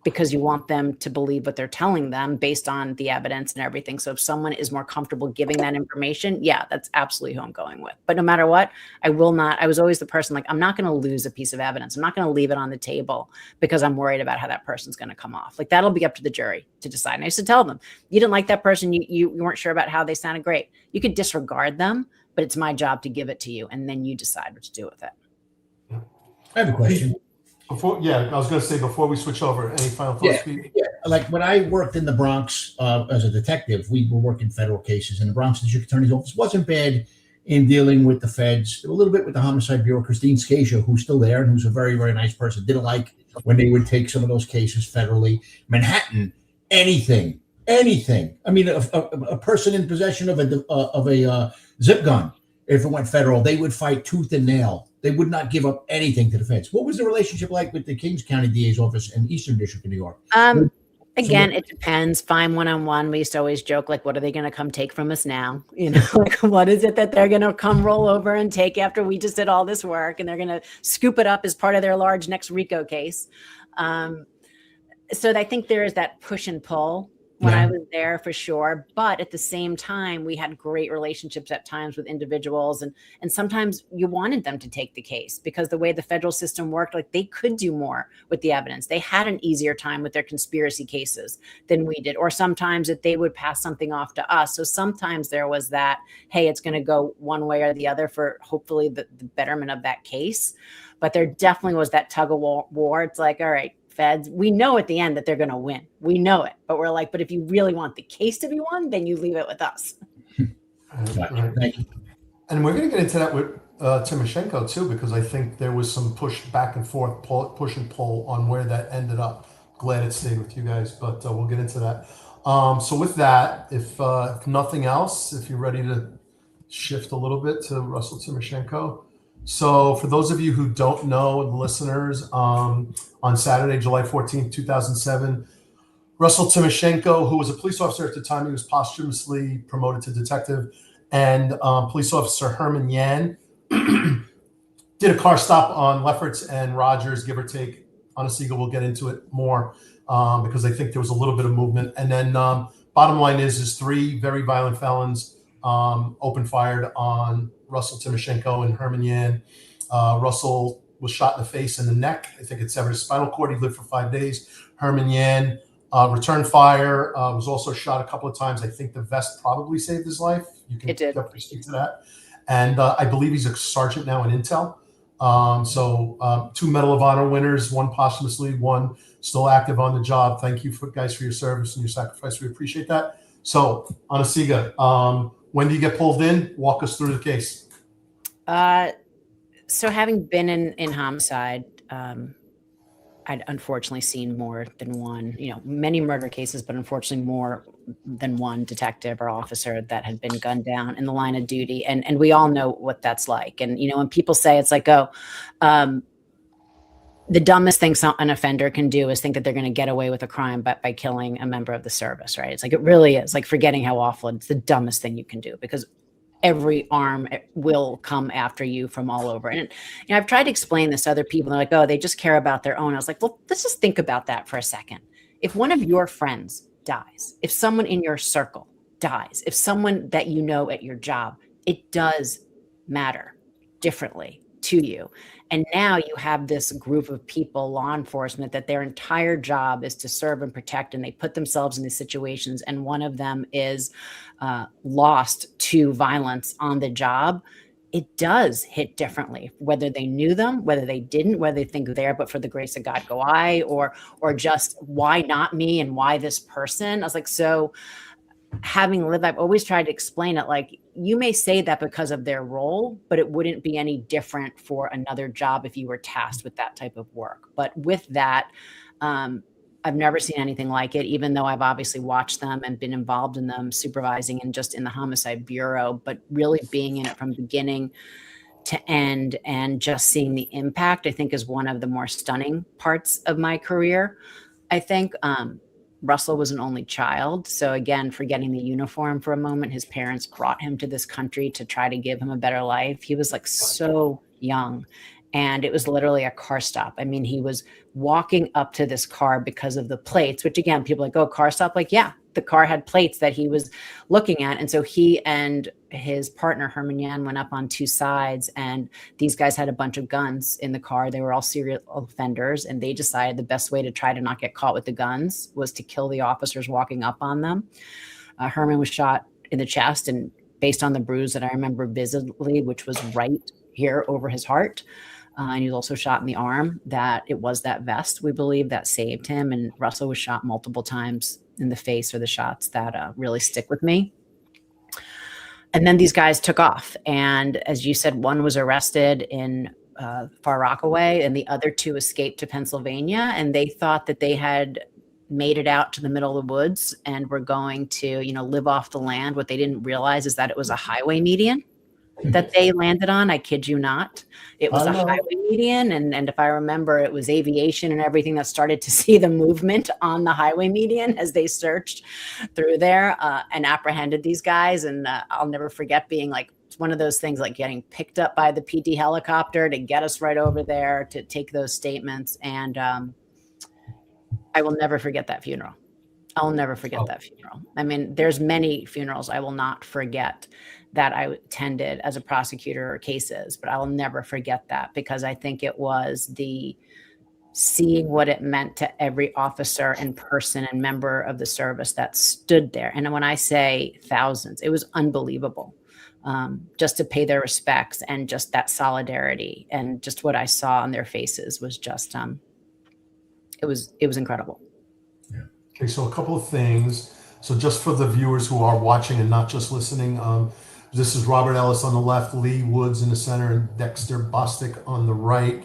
because you want them to believe what they're telling them based on the evidence and everything. So if someone is more comfortable giving that information, yeah, that's absolutely who I'm going with. But no matter what, I was always the person like, I'm not going to lose a piece of evidence. I'm not going to leave it on the table because I'm worried about how that person's going to come off. Like that'll be up to the jury to decide. And I used to tell them, you didn't like that person. You weren't sure about how they sounded. Great. You could disregard them, but it's my job to give it to you. And then you decide what to do with it. I have a question. I was going to say before we switch over, any final thoughts? Yeah. Like when I worked in the Bronx as a detective, we were working federal cases, and the Bronx District Attorney's Office wasn't bad in dealing with the feds. A little bit with the Homicide Bureau. Christine Scasia, who's still there and who's a very, very nice person, didn't like when they would take some of those cases federally. Manhattan, anything. I mean, a person in possession of a zip gun. if it went federal, they would fight tooth and nail. They would not give up anything to the feds. What was the relationship like with the Kings County DA's office and Eastern District of New York? Again, it depends. Fine one-on-one. We used to always joke, like, what are they going to come take from us now? You know, like, what is it that they're going to come roll over and take after we just did all this work, and they're going to scoop it up as part of their large next RICO case? So I think there is that push and pull when I was there, for sure. But at the same time, we had great relationships at times with individuals. And sometimes you wanted them to take the case because the way the federal system worked, like, they could do more with the evidence. They had an easier time with their conspiracy cases than we did. Or sometimes that they would pass something off to us. So sometimes there was that, hey, it's going to go one way or the other for hopefully the betterment of that case. But there definitely was that tug of war. It's like, all right, feds, we know at the end that they're going to win. We know it. But we're like, but if you really want the case to be won, then you leave it with us. Right. Thank you. And we're going to get into that with Timoshenko too, because I think there was some push back and forth, push and pull on where that ended up. Glad it stayed with you guys, but we'll get into that. So with that, if nothing else, if you're ready to shift a little bit to Russell Timoshenko. So for those of you who don't know, the listeners, on Saturday, July 14th, 2007, Russell Timoshenko, who was a police officer at the time, he was posthumously promoted to detective, and police officer Herman Yan did a car stop on Lefferts and Rogers, give or take. Anna-Sigga will get into it more because I think there was a little bit of movement. And then bottom line is 3 very violent felons open fired on Russell Timoshenko and Herman Yan. Russell was shot in the face and the neck. I think it severed his spinal cord. He lived for 5 days. Herman Yan returned fire, was also shot a couple of times. I think the vest probably saved his life. You can definitely speak to that. And I believe he's a sergeant now in Intel. So 2 Medal of Honor winners, 1 posthumously, 1 still active on the job. Thank you guys for your service and your sacrifice. We appreciate that. So Anna-Sigga, when do you get pulled in? Walk us through the case. So having been in homicide, I'd unfortunately seen more than one, many murder cases, but unfortunately more than one detective or officer that had been gunned down in the line of duty. And we all know what that's like. And, when people say it's like, the dumbest thing an offender can do is think that they're going to get away with a crime by killing a member of the service, right? It's like, it really is like forgetting how awful it's the dumbest thing you can do, because every arm will come after you from all over. And I've tried to explain this to other people. They're like, oh, they just care about their own. I was like, well, let's just think about that for a second. If one of your friends dies, if someone in your circle dies, if someone that you know at your job, it does matter differently to you. And now you have this group of people, law enforcement, that their entire job is to serve and protect, and they put themselves in these situations, and one of them is lost to violence on the job. It does hit differently, whether they knew them, whether they didn't, whether they think there, but for the grace of God go I, or just why not me and why this person? I was like, so having lived, I've always tried to explain it like, you may say that because of their role, but it wouldn't be any different for another job if you were tasked with that type of work. But with that, I've never seen anything like it, even though I've obviously watched them and been involved in them, supervising and just in the homicide bureau, but really being in it from beginning to end and just seeing the impact, I think, is one of the more stunning parts of my career. I think Russell was an only child. So again, forgetting the uniform for a moment, his parents brought him to this country to try to give him a better life. He was like so young. And it was literally a car stop. I mean, he was walking up to this car because of the plates, which again, people are like, oh, car stop. Like, yeah, the car had plates that he was looking at. And so he and his partner, Herman Yan, went up on 2 sides, and these guys had a bunch of guns in the car. They were all serial offenders, and they decided the best way to try to not get caught with the guns was to kill the officers walking up on them. Herman was shot in the chest, and based on the bruise that I remember visibly, which was right here over his heart. And he was also shot in the arm. That it was that vest, we believe, that saved him. And Russell was shot multiple times in the face, or the shots that really stick with me. And then these guys took off. And as you said, one was arrested in Far Rockaway, and the other 2 escaped to Pennsylvania. And they thought that they had made it out to the middle of the woods and were going to, live off the land. What they didn't realize is that it was a highway median. that they landed on. I kid you not. It was a highway median. And if I remember, it was aviation and everything that started to see the movement on the highway median as they searched through there and apprehended these guys. And I'll never forget being like, it's one of those things like getting picked up by the PD helicopter to get us right over there to take those statements. And I will never forget that funeral. I'll never forget that funeral. I mean, there's many funerals I will not forget that I attended as a prosecutor or cases, but I will never forget that because I think it was the seeing what it meant to every officer and person and member of the service that stood there. And when I say thousands, it was unbelievable just to pay their respects and just that solidarity and just what I saw on their faces was just, it was incredible. Yeah. Okay. So a couple of things. So just for the viewers who are watching and not just listening, this is Robert Ellis on the left, Lee Woods in the center, and Dexter Bostic on the right.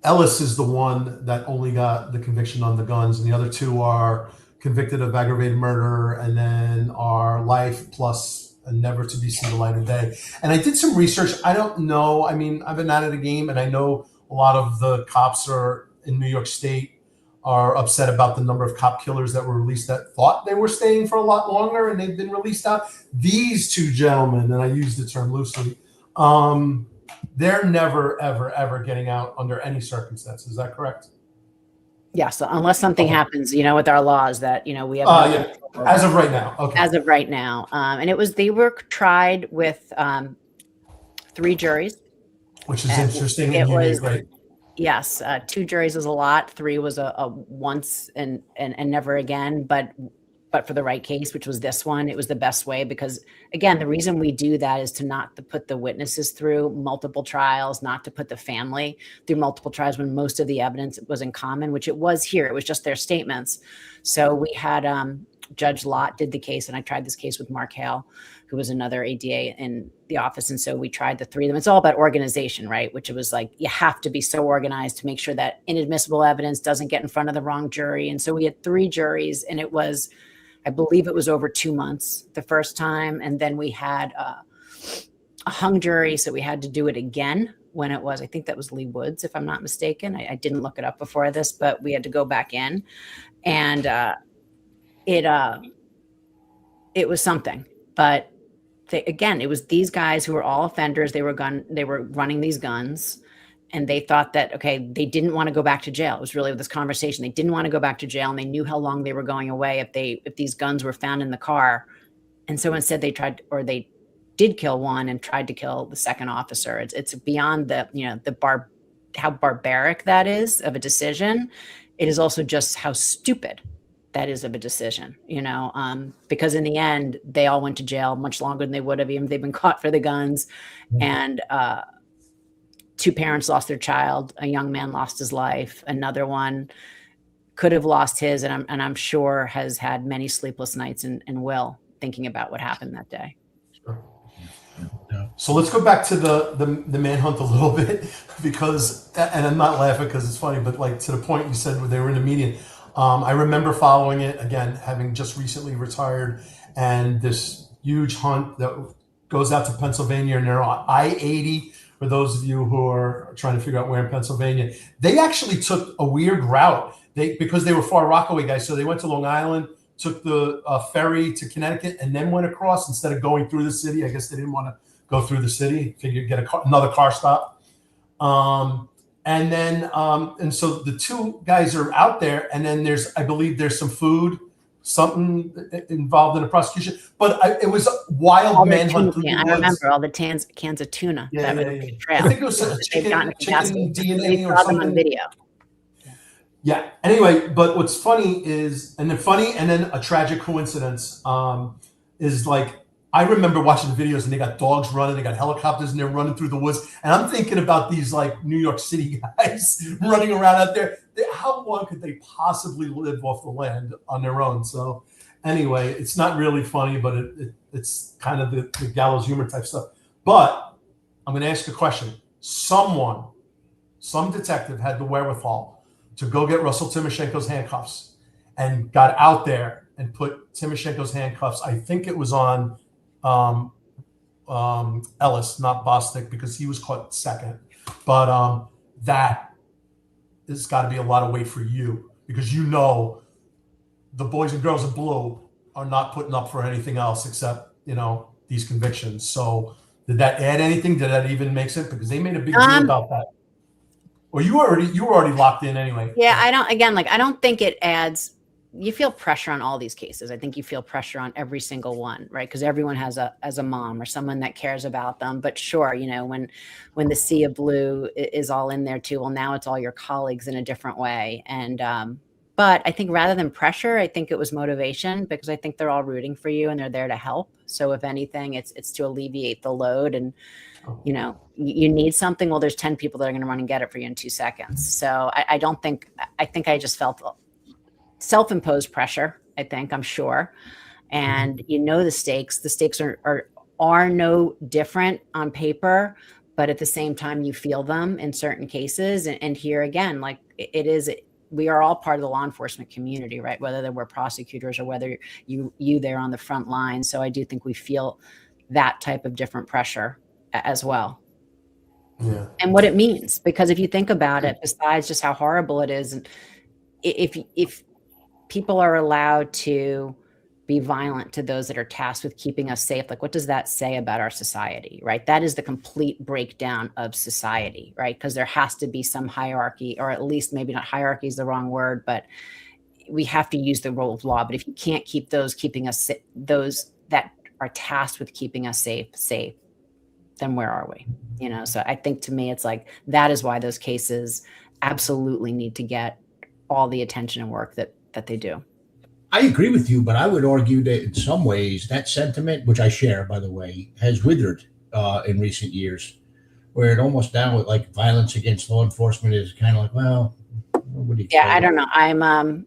Ellis is the one that only got the conviction on the guns, and the other two are convicted of aggravated murder and then are life plus and never to be seen the light of day. And I did some research. I don't know. I mean, I've been out of the game, and I know a lot of the cops are in New York State are upset about the number of cop killers that were released that thought they were staying for a lot longer and they've been released out. These two gentlemen, and I use the term loosely, they're never, ever, ever getting out under any circumstances. Is that correct? Yes, so unless something happens, with our laws that, we have. As of right now. Okay. As of right now. And they were tried with 3 juries. Which is interesting and unique, right? Yes, 2 juries is a lot. 3 was a once and never again. But for the right case, which was this one, it was the best way because, again, the reason we do that is to not to put the witnesses through multiple trials, not to put the family through multiple trials when most of the evidence was in common, which it was here. It was just their statements. So we had Judge Lott did the case, and I tried this case with Mark Hale, who was another ADA in the office. And so we tried the 3 of them. It's all about organization, right? Which it was like, you have to be so organized to make sure that inadmissible evidence doesn't get in front of the wrong jury. And so we had 3 juries, and it was, I believe it was over 2 months the first time. And then we had a hung jury. So we had to do it again when it was, I think that was Lee Woods, if I'm not mistaken. I didn't look it up before this, but we had to go back in. And it was something. But again, it was these guys who were all offenders. They were running these guns. And they thought that, okay, they didn't want to go back to jail. It was really this conversation. They didn't want to go back to jail, and they knew how long they were going away if these guns were found in the car. And so instead they did kill one and tried to kill the second officer. It's beyond how barbaric that is of a decision. It is also just how stupid that is of a decision, because in the end, they all went to jail much longer than they would have even if they'd been caught for the guns. And 2 parents lost their child. A young man lost his life. Another one could have lost his, and I'm sure has had many sleepless nights and will thinking about what happened that day. Sure. So let's go back to the manhunt a little bit because, and I'm not laughing because it's funny, but like to the point you said where they were in the median. I remember following it again, having just recently retired, and this huge hunt that goes out to Pennsylvania, and they're on I-80. For those of you who are trying to figure out where in Pennsylvania, they actually took a weird route. Because they were Far Rockaway guys, so they went to Long Island, took the ferry to Connecticut, and then went across instead of going through the city. I guess they didn't want to go through the city. Figured get another car stop. And so the 2 guys are out there, and then I believe there's some food, something involved in the prosecution, but it was wild manhunt. I remember all the cans of tuna. Yeah. Trail. I think it was chicken DNA we or saw something. them on video. Yeah. Anyway, but what's funny is, and then a tragic coincidence is like, I remember watching the videos and they got dogs running, they got helicopters and they're running through the woods. And I'm thinking about these like New York City guys running around out there. How long could they possibly live off the land on their own? So anyway, it's not really funny, but it's kind of the gallows humor type stuff. But I'm going to ask a question. Some detective had the wherewithal to go get Russell Timoshenko's handcuffs and got out there and put Timoshenko's handcuffs. I think it was on Ellis, not Bostic, because he was caught second. But that has got to be a lot of weight for you, because you know the boys and girls in blue are not putting up for anything else except, you know, these convictions. So did that add anything? Did that even make sense? Because they made a big deal about that. Or you were already locked in anyway. Yeah, I don't think it adds. You feel pressure on all these cases. I think you feel pressure on every single one, right? Because everyone has a mom or someone that cares about them. But sure, you know, when the sea of blue is all in there too, well, now it's all your colleagues in a different way. And but I think rather than pressure, I think it was motivation, because I think they're all rooting for you and they're there to help. So if anything, it's to alleviate the load. And you know, you need something. Well, there's 10 people that are going to run and get it for you in 2 seconds. So I think I just felt self-imposed pressure. I'm sure. And you know, the stakes are no different on paper, but at the same time, you feel them in certain cases. And here again, like we are all part of the law enforcement community, right? Whether we're prosecutors or whether you there on the front line. So I do think we feel that type of different pressure as well. Yeah. And what it means, because if you think about it, besides just how horrible it is, and if people are allowed to be violent to those that are tasked with keeping us safe, like what does that say about our society, right? That is the complete breakdown of society, right? Because there has to be some hierarchy, or at least maybe not hierarchy is the wrong word, but we have to use the rule of law. But if you can't keep those that are tasked with keeping us safe, then where are we? You know, so I think to me, it's like, that is why those cases absolutely need to get all the attention and work that they do. I agree with you, but I would argue that in some ways that sentiment, which I share, by the way, has withered in recent years, where it almost now with like violence against law enforcement is kind of like, well, nobody. Yeah, I don't know.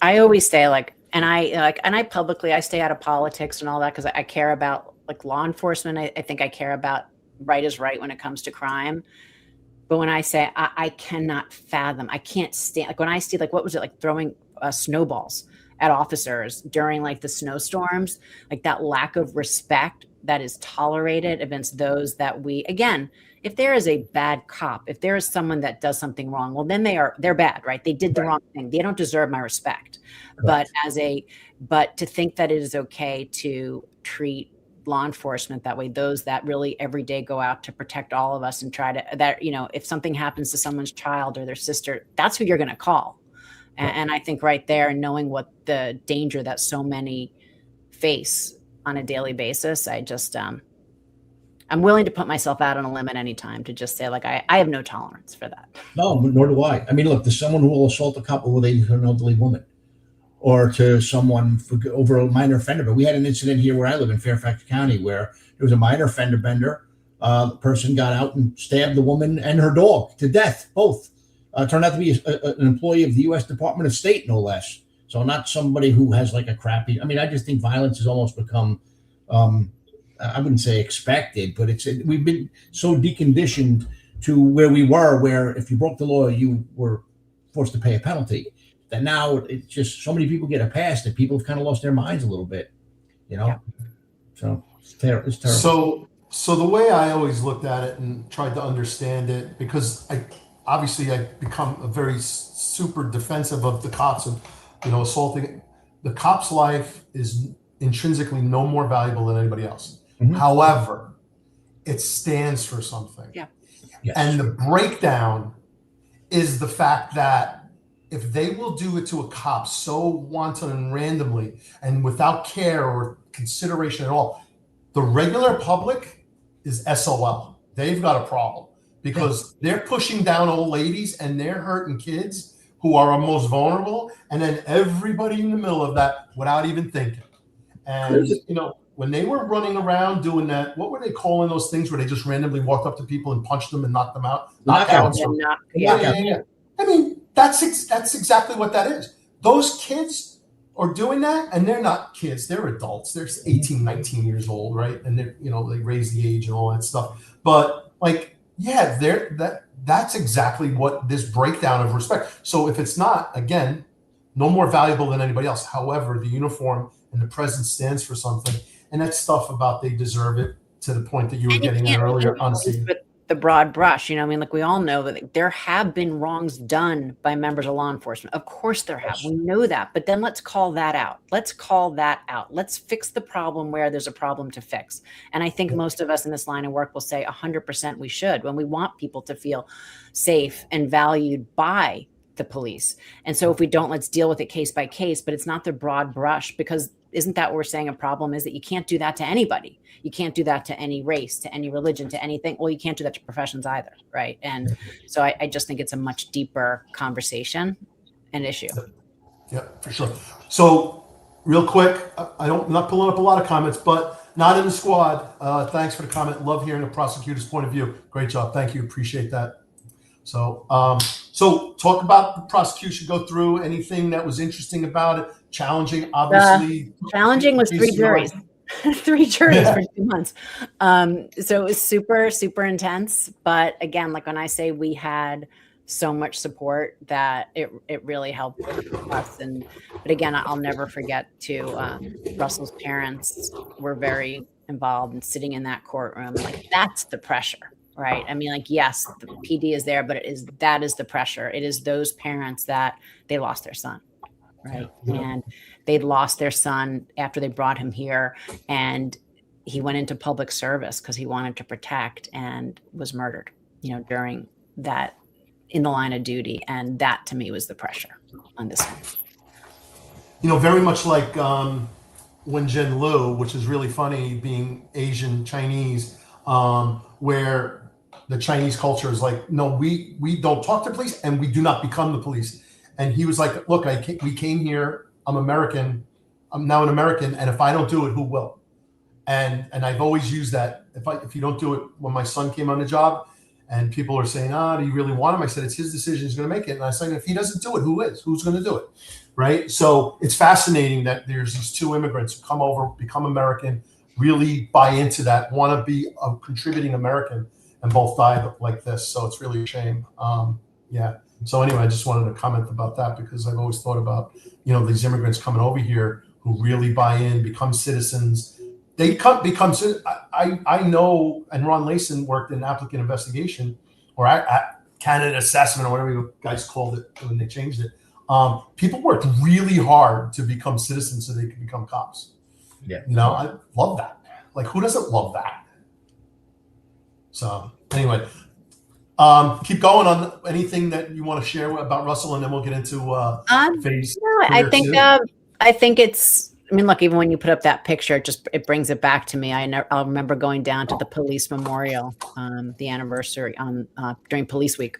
I always say and I publicly, I stay out of politics and all that, because I care about like law enforcement. I think I care about right is right when it comes to crime. But when I say I cannot fathom, I can't stand, like when I see, like, what was it, like throwing snowballs at officers during like the snowstorms, like that lack of respect that is tolerated against those that again, if there is a bad cop, if there is someone that does something wrong, well, then they're bad, right? They did the wrong thing. They don't deserve my respect. Correct. But to think that it is okay to treat law enforcement that way, those that really every day go out to protect all of us and try to, that, you know, if something happens to someone's child or their sister, that's who you're going to call. And I think right there, knowing what the danger that so many face on a daily basis, I just, I'm willing to put myself out on a limb at any time to just say, like, I have no tolerance for that. No, nor do I. I mean, look, there's someone who will assault a couple with an elderly woman, or to someone over a minor offender. But we had an incident here where I live in Fairfax County where there was a minor fender bender. The person got out and stabbed the woman and her dog to death, both. Turned out to be an employee of the U.S. Department of State, no less. So not somebody who has like a crappy, I mean, I just think violence has almost become, I wouldn't say expected, but we've been so deconditioned to where we were, where if you broke the law, you were forced to pay a penalty. That now it's just so many people get a pass that people have kind of lost their minds a little bit, you know? Yeah. So it's terrible. So the way I always looked at it and tried to understand it, because I become a very super defensive of the cops and, you know, assaulting. The cop's life is intrinsically no more valuable than anybody else. Mm-hmm. However, it stands for something. Yeah. Yes. And the breakdown is the fact that if they will do it to a cop so wanton and randomly and without care or consideration at all, the regular public is SOL. They've got a problem, because they're pushing down old ladies and they're hurting kids who are our most vulnerable. And then everybody in the middle of that without even thinking. And, you know, when they were running around doing that, what were they calling those things where they just randomly walked up to people and punched them and knocked them out? Knockouts. Yeah. I mean, that's exactly what that is. Those kids are doing that, and they're not kids. They're adults. They're 18, 19 years old, right? And they're, you know, they raise the age and all that stuff. But like, yeah, that's exactly what this breakdown of respect. So if it's not, again, no more valuable than anybody else. However, the uniform and the presence stands for something. and that stuff about they deserve it, to the point that you were And you getting at can't earlier, paint honestly. police with the broad brush, I mean, like we all know that there have been wrongs done by members of law enforcement. Of course there have. We know that. But then let's call that out. Let's call that out. Let's fix the problem where there's a problem to fix. And I think most of us in this line of work will say 100% we should, when we want people to feel safe and valued by the police. And so if we don't, let's deal with it case by case, but it's not the broad brush, because isn't that what we're saying a problem is? That you can't do that to anybody. You can't do that to any race, to any religion, to anything. Well, you can't do that to professions either, right? And so I just think it's a much deeper conversation and issue. Yeah, for sure. So real quick, I'm not pulling up a lot of comments, but not in the squad. Thanks for the comment. Love hearing the prosecutor's point of view. Great job. Thank you. Appreciate that. So, so talk about the prosecution, go through anything that was interesting about it, challenging, obviously. Challenging was 3 juries, 3 juries for 2 months. So it was super, super intense. But again, like when I say we had so much support that it really helped us. But again, I'll never forget Russell's parents were very involved in sitting in that courtroom. Like that's the pressure. Right. I mean, like, yes, the PD is there, but that is the pressure. It is those parents that they lost their son. Right. Yeah. And they'd lost their son after they brought him here, and he went into public service because he wanted to protect, and was murdered, during that, in the line of duty. And that to me was the pressure on this one. Very much like Wen Jianlu, which is really funny, being Asian Chinese, where the Chinese culture is like, no, we don't talk to police, and we do not become the police. And he was like, look, we came here. I'm American. I'm now an American. And if I don't do it, who will? And I've always used that. If you don't do it, when my son came on the job and people are saying, do you really want him? I said, it's his decision. He's going to make it. And I said, if he doesn't do it, who is? Who's going to do it? Right. So it's fascinating that there's these 2 immigrants who come over, become American, really buy into that, want to be a contributing American, and both died like this. So it's really a shame. Yeah. So anyway, I just wanted to comment about that, because I've always thought about, these immigrants coming over here who really buy in, become citizens. They become, I know, and Ron Layson worked in applicant investigation, or candidate assessment, or whatever you guys called it when they changed it. People worked really hard to become citizens so they could become cops. Yeah. I love that. Like, who doesn't love that? So anyway, keep going on anything that you want to share about Russell, and then we'll get into phase. I think it's, look, even when you put up that picture, it brings it back to me. I'll remember going down to the police memorial, the anniversary during Police Week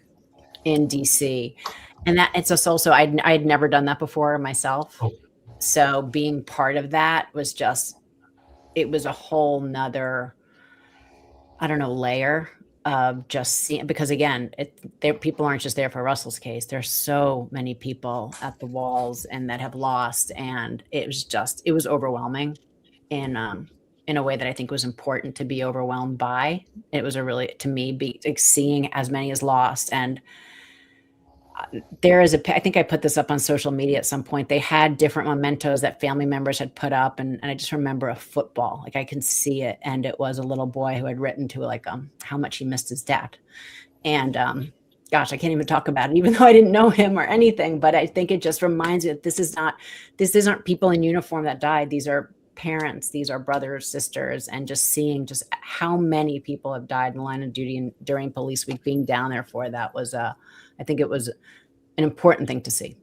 in DC. And that it's just also, I'd never done that before myself. Oh. So being part of that was it was a whole nother, layer of just seeing, because again, people aren't just there for Russell's case. There's so many people at the walls and that have lost. And it was overwhelming in a way that I think was important to be overwhelmed by. It was to me, seeing as many as lost. And I think I put this up on social media at some point. They had different mementos that family members had put up. And I just remember a football, like I can see it. And it was a little boy who had written to how much he missed his dad. And gosh, I can't even talk about it, even though I didn't know him or anything. But I think it just reminds you that this isn't people in uniform that died. These are parents, these are brothers, sisters, and just seeing just how many people have died in the line of duty and during Police Week, being down there for that was I think it was an important thing to see.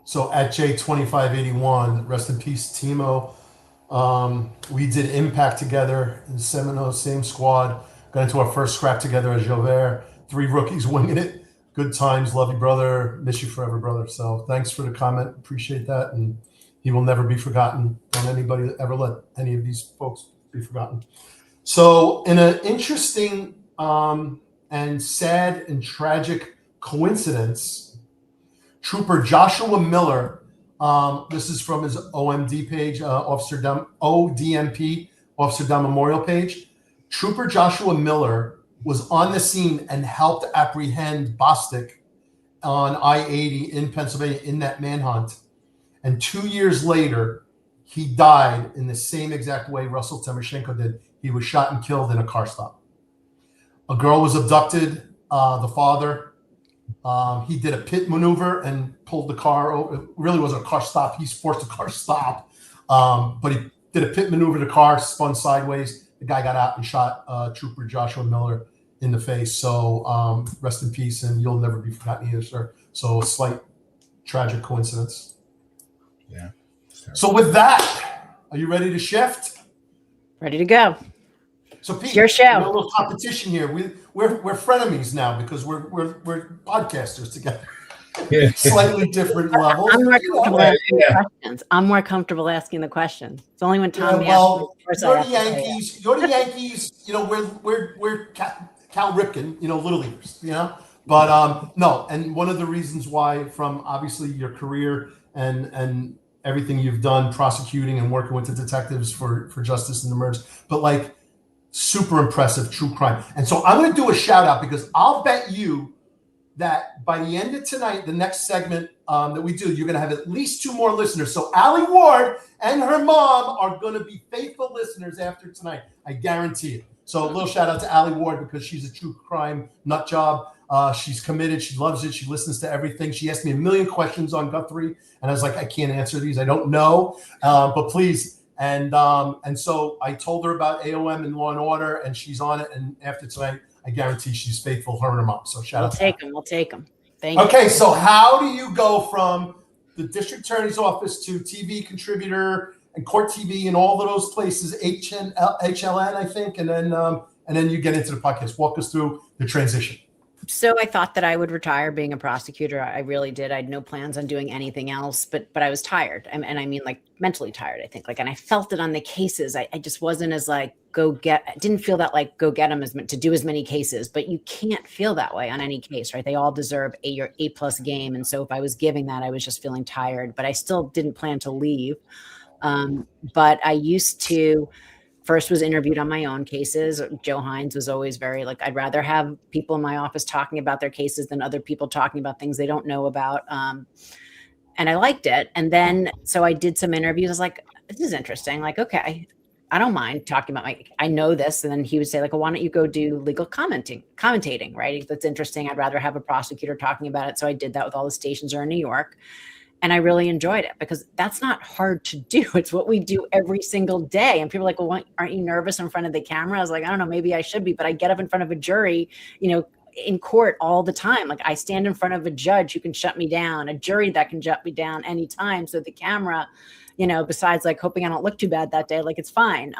So at J2581, rest in peace, Timo. We did Impact together in Seminoles, same squad. Got into our first scrap together as Javert. 3 rookies winging it. Good times. Love you, brother. Miss you forever, brother. So thanks for the comment. Appreciate that. And he will never be forgotten. Don't anybody ever let any of these folks be forgotten. So in an interesting and sad and tragic coincidence, Trooper Joshua Miller, this is from his OMD page, ODMP, Officer Dunn Memorial page. Trooper Joshua Miller was on the scene and helped apprehend Bostic on I-80 in Pennsylvania in that manhunt. And 2 years later, he died in the same exact way Russell Timoshenko did. He was shot and killed in a car stop. A girl was abducted. The father, he did a pit maneuver and pulled the car over. It really wasn't a car stop. He's forced a car stop. But he did a pit maneuver. The car spun sideways. The guy got out and shot Trooper Joshua Miller in the face. So rest in peace, and you'll never be forgotten either, sir. So a slight tragic coincidence. Yeah. So with that, are you ready to shift? Ready to go. So Pete, It's your show. we got a little competition here. We're frenemies now because we're podcasters together. Yeah. Slightly different levels. I'm more comfortable asking the questions. I'm more comfortable asking the questions. It's only when Tommy asks. You're the Yankees. You're the Yankees. You know, we're Cal Ripken. You know, little leaguers. You know, but no. And one of the reasons why, from obviously your career and everything you've done, prosecuting and working with the detectives for justice and the murders, but like super impressive true crime. And so I'm going to do a shout out because I'll bet you that by the end of tonight, the next segment that we do, you're going to have at least 2 more listeners. So Allie Ward and her mom are going to be faithful listeners after tonight. I guarantee it. So a little shout out to Allie Ward because she's a true crime nut job. She's committed. She loves it. She listens to everything. She asked me a million questions on Guthrie, and I was like, I can't answer these. I don't know, but please. And so I told her about AOM and Law and Order, and she's on it. And after tonight, I guarantee she's faithful, her and her mom. So shout out. We'll take them. Thank you. Okay, so how do you go from the district attorney's office to TV contributor and court TV and all of those places, HLN, I think, and then you get into the podcast. Walk us through the transition. So I thought that I would retire being a prosecutor. I really did. I had no plans on doing anything else, but I was tired. And I mean, like mentally tired, I think. And I felt it on the cases. I just wasn't as like, didn't feel that like go get them to do as many cases, but you can't feel that way on any case, right? They all deserve your A+ game. And so if I was giving that, I was just feeling tired, but I still didn't plan to leave. But I used to first was interviewed on my own cases. Joe Hines was always very like, I'd rather have people in my office talking about their cases than other people talking about things they don't know about. And I liked it. And then, so I did some interviews. I was like, this is interesting. Like, okay, I don't mind talking about I know this. And then he would say like, well, why don't you go do legal commentating, right? That's interesting. I'd rather have a prosecutor talking about it. So I did that with all the stations around New York. And I really enjoyed it because that's not hard to do. It's what we do every single day. And people are like, well, aren't you nervous in front of the camera? I was like, I don't know, maybe I should be, but I get up in front of a jury, in court all the time. Like I stand in front of a judge who can shut me down, a jury that can shut me down anytime. So the camera, besides like hoping I don't look too bad that day, like it's fine.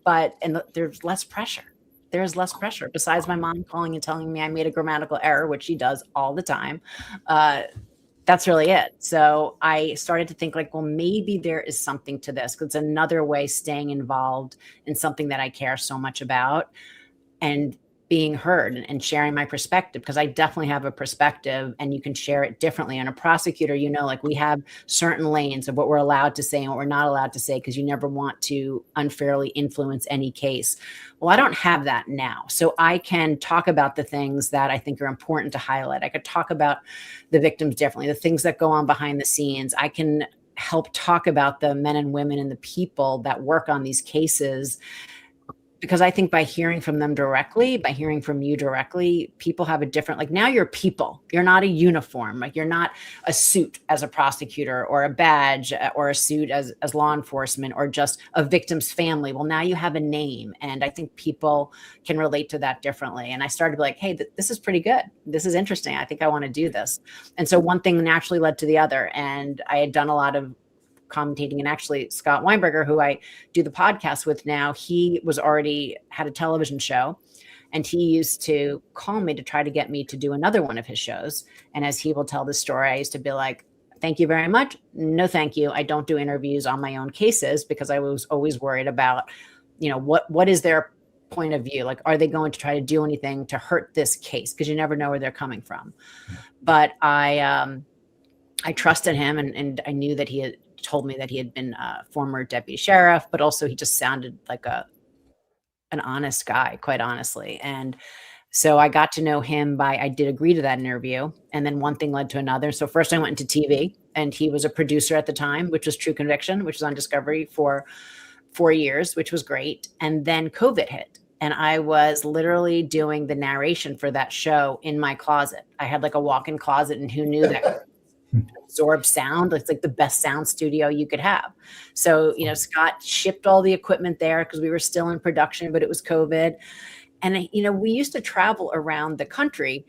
But there's less pressure. There's less pressure besides my mom calling and telling me I made a grammatical error, which she does all the time. That's really it. So I started to think like, well, maybe there is something to this because it's another way staying involved in something that I care so much about and being heard and sharing my perspective, because I definitely have a perspective and you can share it differently. And a prosecutor, like we have certain lanes of what we're allowed to say and what we're not allowed to say, because you never want to unfairly influence any case. Well, I don't have that now. So I can talk about the things that I think are important to highlight. I could talk about the victims differently, the things that go on behind the scenes. I can help talk about the men and women and the people that work on these cases. Because I think by hearing from them directly, by hearing from you directly, people have a different, like now you're people, you're not a uniform, like you're not a suit as a prosecutor or a badge or a suit as law enforcement or just a victim's family. Well, now you have a name. And I think people can relate to that differently. And I started to be like, hey, this is pretty good. This is interesting. I think I want to do this. And so one thing naturally led to the other. And I had done a lot of commentating, and actually Scott Weinberger, who I do the podcast with now, he was already had a television show, and he used to call me to try to get me to do another one of his shows. And as he will tell the story, I used to be like, thank you very much. No, thank you. I don't do interviews on my own cases because I was always worried about, what is their point of view? Like, are they going to try to do anything to hurt this case? Because you never know where they're coming from. But I trusted him, and I knew that he had told me that he had been a former deputy sheriff, but also he just sounded like an honest guy, quite honestly. And So I got to know him I did agree to that interview. And then one thing led to another. So first I went into TV, and he was a producer at the time, which was True Conviction, which was on Discovery for 4 years, which was great. And then COVID hit. And I was literally doing the narration for that show in my closet. I had like a walk-in closet, and who knew that absorb sound? It's like the best sound studio you could have. So, Scott shipped all the equipment there because we were still in production, but it was COVID. And, we used to travel around the country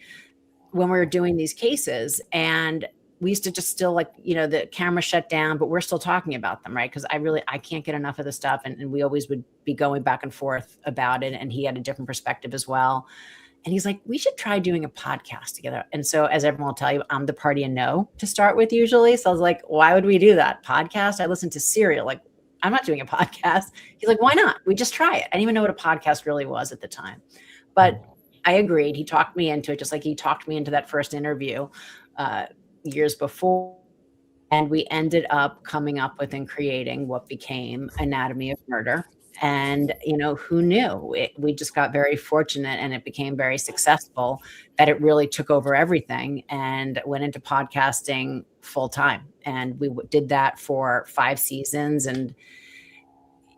when we were doing these cases, and we used to just still the camera shut down, but we're still talking about them, right? Because I can't get enough of the stuff. And we always would be going back and forth about it. And he had a different perspective as well. And he's like, we should try doing a podcast together. And so, as everyone will tell you, I'm the party and no to start with usually. So I was like, why would we do that? Podcast? I listen to Serial. Like, I'm not doing a podcast. He's like, why not? We just try it. I didn't even know what a podcast really was at the time. But I agreed. He talked me into it, just like he talked me into that first interview years before. And we ended up coming up with and creating what became Anatomy of Murder. And, who knew? We just got very fortunate, and it became very successful that it really took over everything and went into podcasting full time. And we did that for 5 seasons. And,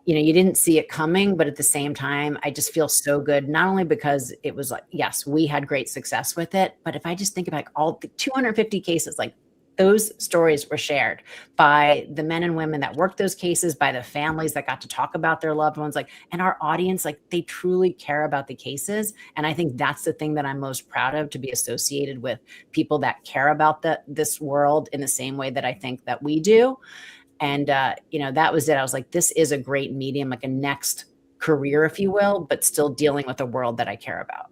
you didn't see it coming, but at the same time, I just feel so good, not only because it was like, yes, we had great success with it, but if I just think about all the 250 cases, like those stories were shared by the men and women that worked those cases, by the families that got to talk about their loved ones, and our audience, they truly care about the cases. And I think that's the thing that I'm most proud of, to be associated with people that care about this world in the same way that I think that we do. And, that was it. I was like, this is a great medium, like a next career, if you will, but still dealing with a world that I care about.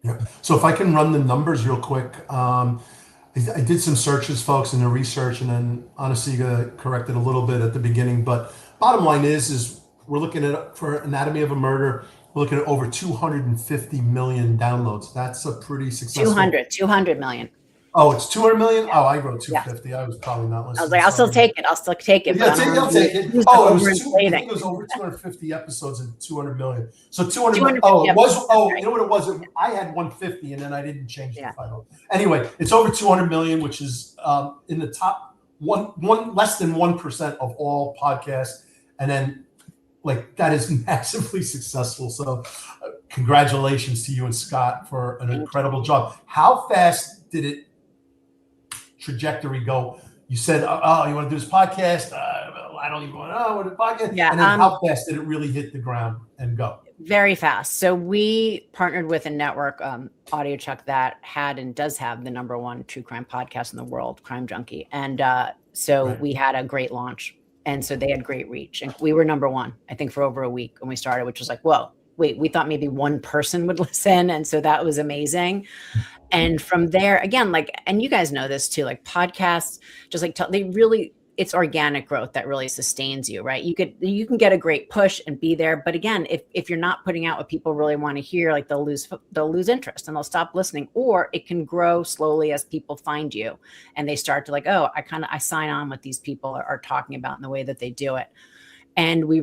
Yeah. So if I can run the numbers real quick, I did some searches, folks, in the research, and then Anna-Sigga corrected a little bit at the beginning. But bottom line is we're looking at, for Anatomy of a Murder, we're looking at over 250 million downloads. That's a pretty successful. 200 million. Oh, it's 200 million? Oh, I wrote 250. Yeah. I was probably not listening. I was like, I'll still take it. Yeah, I'll take it. Oh, I think it was over 250 episodes and 200 million. So 200 oh, it was. Oh, you know what it was? I had 150, and then I didn't change the title. Anyway, it's over 200 million, which is in the top one less than 1% of all podcasts. And then, that is massively successful. So congratulations to you and Scott for an incredible job. How fast did it trajectory go? You said, oh, you want to do this podcast? I don't even want to know what a podcast. Yeah. And then how fast did it really hit the ground and go? Very fast. So we partnered with a network, AudioChuck, that had and does have the #1 true crime podcast in the world, Crime Junkie. And we had a great launch. And so they had great reach. And we were #1, I think, for over a week when we started, which was like, whoa, wait, we thought maybe one person would listen. And so that was amazing. And from there, again, and you guys know this too, podcasts, just they really, it's organic growth that really sustains you, right? You can get a great push and be there. But again, if you're not putting out what people really want to hear, they'll lose interest and they'll stop listening. Or it can grow slowly as people find you and they start to I sign on what these people are talking about in the way that they do it. And we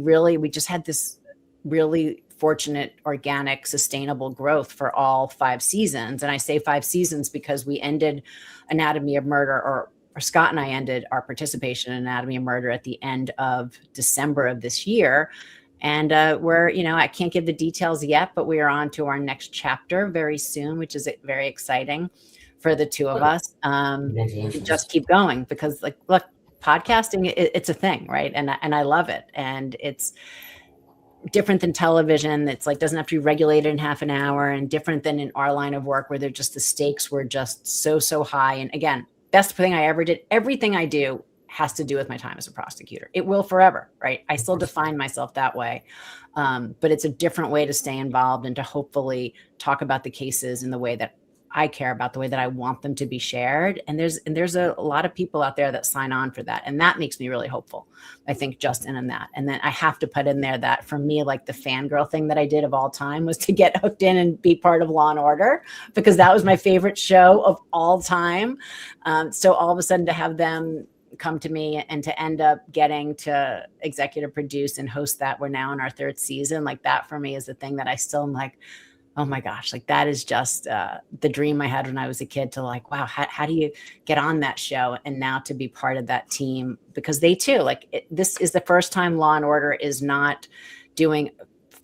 just had this really fortunate, organic, sustainable growth for all 5 seasons. And I say 5 seasons because we ended Anatomy of Murder, or Scott and I ended our participation in Anatomy of Murder at the end of December of this year. And we're, I can't give the details yet, but we are on to our next chapter very soon, which is very exciting for the two of us. Just keep going because look, podcasting, it's a thing, right? And I love it. And it's different than television. It's doesn't have to be regulated in half an hour, and different than in our line of work where the stakes were just so high. And again, best thing I ever did. Everything I do has to do with my time as a prosecutor. It will forever, right? I still define myself that way. But it's a different way to stay involved and to hopefully talk about the cases in the way that I care about, the way that I want them to be shared. And there's a lot of people out there that sign on for that. And that makes me really hopeful, I think, Justin, in that. And then I have to put in there that for me, the fangirl thing that I did of all time was to get hooked in and be part of Law and Order, because that was my favorite show of all time. So all of a sudden to have them come to me and to end up getting to executive produce and host that, we're now in our 3rd season, that for me is the thing that I still am Oh my gosh, like that is just the dream I had when I was a kid to like, wow, how do you get on that show? And now to be part of that team, because they too, like this is the first time Law and Order is not doing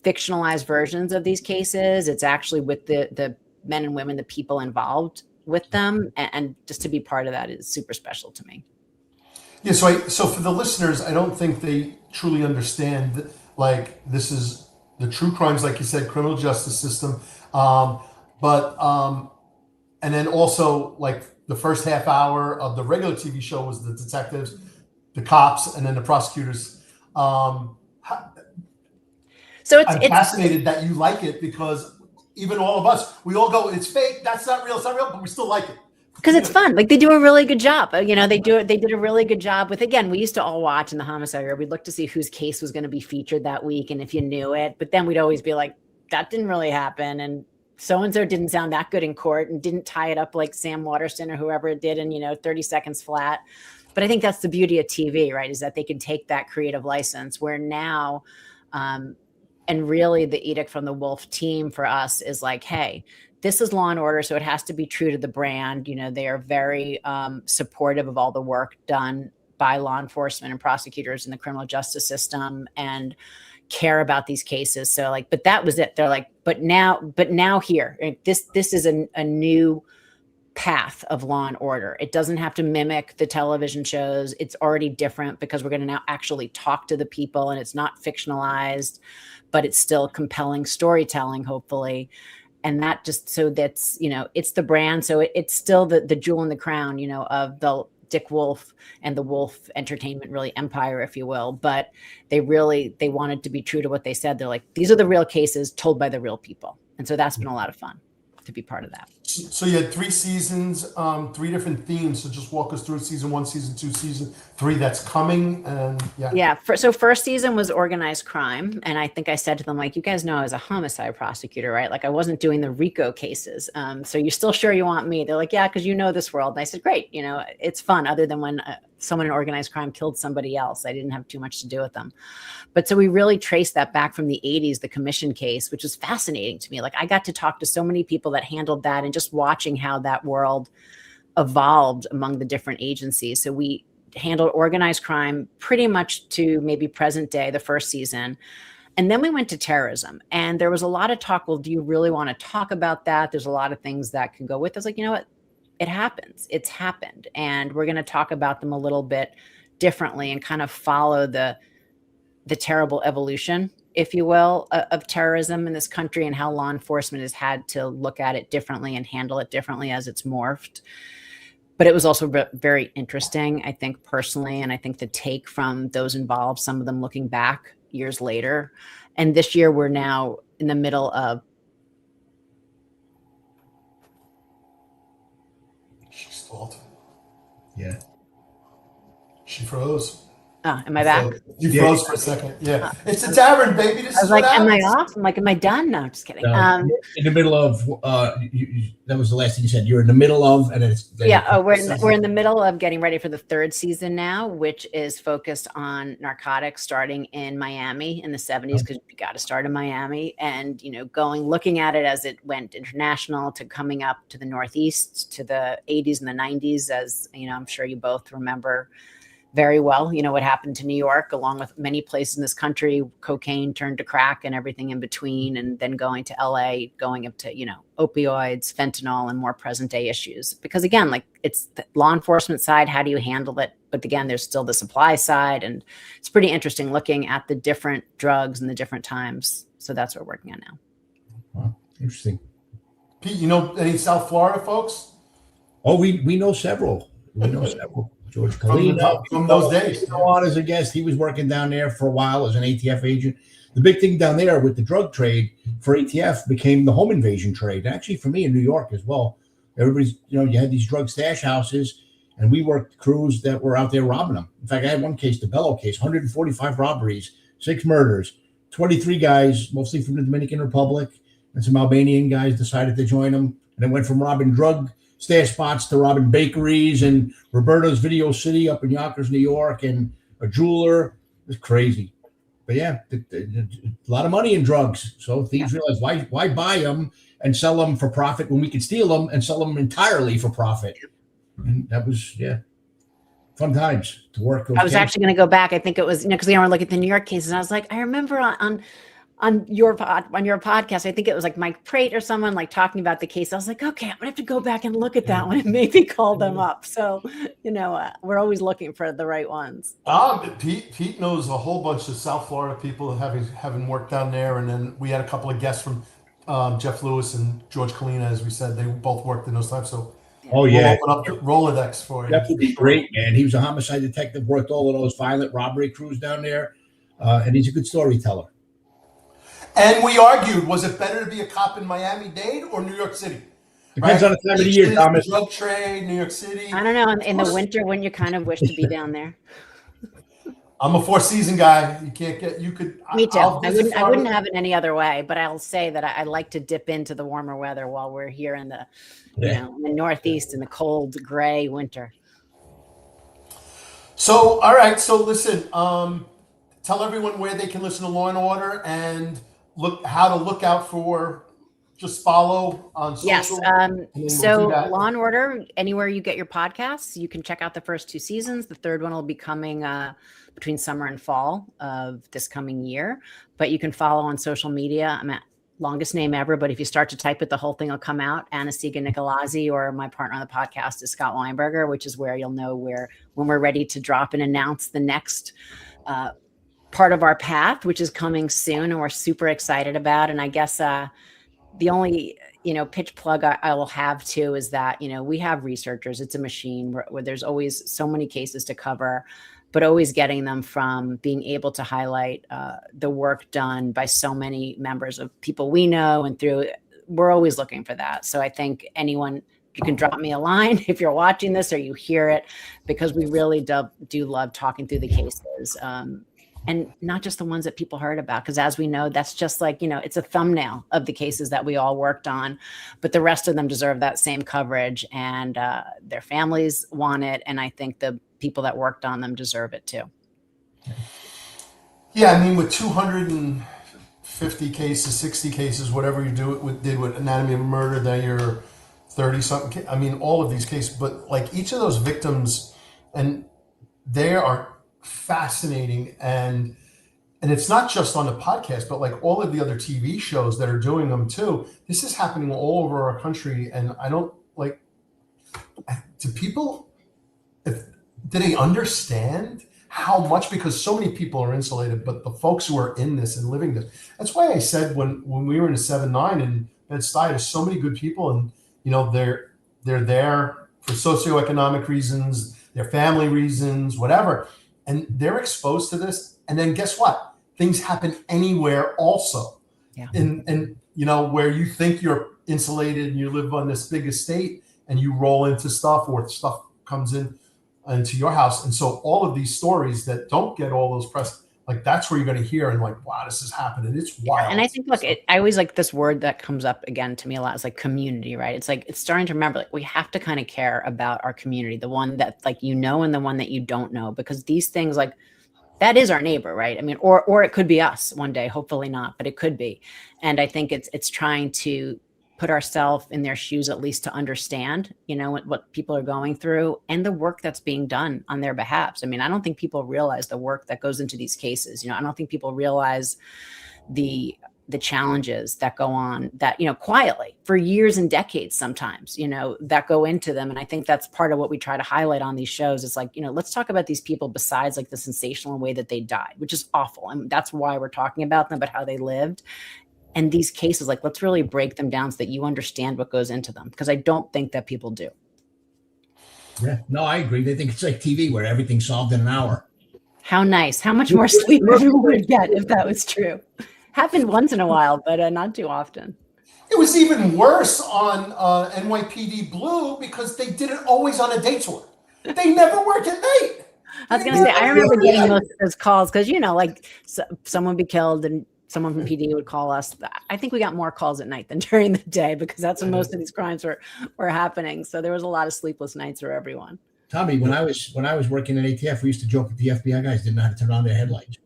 fictionalized versions of these cases. It's actually with the men and women, the people involved with them. And just to be part of that is super special to me. Yeah, so for the listeners, I don't think they truly understand that, like, this is the true crimes, like you said, criminal justice system. And then also, like, the first half hour of the regular TV show was the detectives, the cops, and then the prosecutors. So I'm fascinated that you like it, because even all of us, we all go, it's fake, that's not real, it's not real, but we still like it. Because it's fun. Like they do a really good job. They did a really good job with, again, we used to all watch in the Homicide, or we'd look to see whose case was going to be featured that week. And if you knew it, but then we'd always be like, that didn't really happen. And so-and-so didn't sound that good in court and didn't tie it up like Sam Waterston or whoever it did in, 30 seconds flat. But I think that's the beauty of TV, right? Is that they can take that creative license where now, and really the edict from the Wolf team for us is like, hey, this is Law and Order, so it has to be true to the brand. They are very supportive of all the work done by law enforcement and prosecutors in the criminal justice system and care about these cases. So like, but that was it. They're like, but now here, this is a new path of Law and Order. It doesn't have to mimic the television shows. It's already different because we're going to now actually talk to the people, and it's not fictionalized, but it's still compelling storytelling, hopefully. And that just, so that's, it's the brand. So it's still the jewel in the crown, of the Dick Wolf and the Wolf Entertainment really empire, if you will. But they wanted to be true to what they said. They're like, these are the real cases told by the real people. And so that's been a lot of fun to be part of that. So you had 3 seasons, 3 different themes. So just walk us through season 1, season 2, season 3 that's coming. And so first season was organized crime. And I think I said to them, like, you guys know I was a homicide prosecutor, right? Like I wasn't doing the RICO cases. So you're still sure you want me? They're like, yeah, because you know this world. And I said, great. It's fun, other than when someone in organized crime killed somebody else. I didn't have too much to do with them. But so we really traced that back from the 80s, the commission case, which was fascinating to me. Like I got to talk to so many people that handled that, and just watching how that world evolved among the different agencies. So we handled organized crime pretty much to maybe present day, the first season. And then we went to terrorism, and there was a lot of talk. Well, do you really want to talk about that? There's a lot of things that can go with this. Like, you know what? It happens. It's happened. And we're going to talk about them a little bit differently and kind of follow the terrible evolution, if you will, of terrorism in this country, and how law enforcement has had to look at it differently and handle it differently as it's morphed. But it was also very interesting, I think, personally. And I think the take from those involved, some of them looking back years later. And this year we're now in the middle of. She stalled. Yeah. She froze. Oh, am I back? You froze for a second. Yeah. It's a tavern, baby. This I was is like, what am I happens. off? I'm like, am I done? No, just kidding. In the middle of, that was the last thing you said. You're in the middle of, and then it's. We're in the middle of getting ready for the 3rd season now, which is focused on narcotics, starting in Miami in the 70s, because you got to start in Miami, and looking at it as it went international, to coming up to the Northeast, to the 80s and the 90s, as I'm sure you both remember very well, what happened to New York, along with many places in this country. Cocaine turned to crack and everything in between, and then going to LA, going up to, opioids, fentanyl, and more present day issues. Because again, like, it's the law enforcement side, how do you handle it? But again, there's still the supply side, and it's pretty interesting looking at the different drugs and the different times. So that's what we're working on now. Wow, interesting. Pete, any South Florida folks? Oh, we know several. George Kalina, from those days. On as a guest. He was working down there for a while as an ATF agent. The big thing down there with the drug trade for ATF became the home invasion trade. Actually, for me in New York as well. Everybody's, you had these drug stash houses, and we worked crews that were out there robbing them. In fact, I had one case, the Bello case, 145 robberies, 6 murders, 23 guys, mostly from the Dominican Republic, and some Albanian guys decided to join them. And it went from robbing drug stash spots to robbing bakeries and Roberto's Video City up in Yonkers, New York, and a jeweler. It was crazy. but yeah, a lot of money in drugs. So thieves realize why buy them and sell them for profit when we could steal them and sell them entirely for profit. And that was fun times to work. I was actually going to go back. I think it was because we were looking at the New York cases, and I was like, I remember on your podcast, I think it was like Mike Prate or someone like talking about the case. I was like, okay, I'm gonna have to go back and look at that one and maybe call them up. So, we're always looking for the right ones. Pete knows a whole bunch of South Florida people having worked down there. And then we had a couple of guests from Jeff Lewis and George Bkyln, as we said, they both worked in those times. So we'll open up the Rolodex for you. That would be great, man. He was a homicide detective, worked all of those violent robbery crews down there. And he's a good storyteller. And we argued, was it better to be a cop in Miami-Dade or New York City? Depends on the time of the year, Thomas. Drug trade, New York City. I don't know. In the winter, wouldn't you kind of wish to be down there? I'm a four-season guy. Me too. I wouldn't have it any other way. But I'll say that I like to dip into the warmer weather while we're here in the, in the Northeast in the cold, gray winter. So, all right. So, listen. Tell everyone where they can listen to Law and Order and how to look out for. Just follow on social. Yes. So Law and Order, anywhere you get your podcasts, you can check out the first 2 seasons. The third one will be coming between summer and fall of this coming year. But you can follow on social media. I'm at longest name ever, but if you start to type it, the whole thing will come out. Anna-Sigga Nicolazzi, or my partner on the podcast is Scott Weinberger, which is where you'll know when we're ready to drop and announce the next part of our path, which is coming soon, and we're super excited about. And I guess the only, pitch plug I will have too is that, we have researchers. It's a machine where there's always so many cases to cover, but always getting them from being able to highlight the work done by so many members of people we know and through. We're always looking for that. So I think you can drop me a line if you're watching this or you hear it, because we really do love talking through the cases. And not just the ones that people heard about, because as we know, that's just like, it's a thumbnail of the cases that we all worked on, but the rest of them deserve that same coverage, and their families want it. And I think the people that worked on them deserve it too. Yeah. I mean, with 250 cases, 60 cases, whatever you did with Anatomy of Murder, that you're 30 something. I mean, all of these cases, but like each of those victims, and they are fascinating, and it's not just on the podcast, but like all of the other TV shows that are doing them too. This is happening all over our country, and I don't do people, do they understand how much, because so many people are insulated, but the folks who are in this and living this, that's why I said when we were in a 7-9 in Bed-Stuy, there's so many good people, and they're there for socioeconomic reasons, their family reasons, whatever. And they're exposed to this. And then guess what? Things happen anywhere also. Yeah. And where you think you're insulated and you live on this big estate and you roll into stuff, or stuff comes into your house. And so all of these stories that don't get all those press, like that's where you're going to hear and like, wow, this is happening. It's wild. And I think, I always like this word that comes up again to me a lot. It's like community, right? It's like, it's starting to remember, like we have to kind of care about our community, the one that and the one that you don't know, because these things like that is our neighbor, right? I mean, or it could be us one day, hopefully not, but it could be. And I think it's trying to put ourselves in their shoes, at least to understand, what people are going through and the work that's being done on their behalves. I mean, I don't think people realize the work that goes into these cases. I don't think people realize the challenges that go on that, quietly for years and decades, sometimes, that go into them. And I think that's part of what we try to highlight on these shows. It's like, let's talk about these people besides like the sensational way that they died, which is awful. And that's why we're talking about them, but how they lived. And these cases, like, let's really break them down so that you understand what goes into them, because I don't think that people do. Yeah, no, I agree. They think it's like TV where everything's solved in an hour. How nice. How much more sleep everyone would get if that was true. Happened once in a while, but not too often. It was even worse on NYPD Blue, because they did it always on a day tour. They never worked at night. I was going to say, I remember getting most of those calls because, like someone would be killed and someone from PD would call us. I think we got more calls at night than during the day, because that's when most of these crimes were happening. So there was a lot of sleepless nights for everyone. Tommy, when I was working at ATF, we used to joke that the FBI guys didn't know how to turn on their headlights.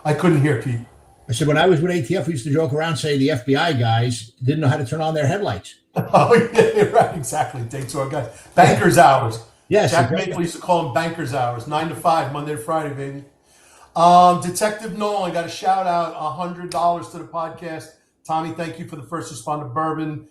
I couldn't hear, Pete. I said, when I was with ATF, we used to joke around saying the FBI guys didn't know how to turn on their headlights. Oh, yeah, right, exactly. Daytime guys. Banker's hours. Yes. Jack Exactly. Maple used to call them banker's hours, 9 to 5, Monday to Friday, baby. Detective Nolan, I got a shout out, $100 to the podcast. Tommy, thank you for the first responder bourbon.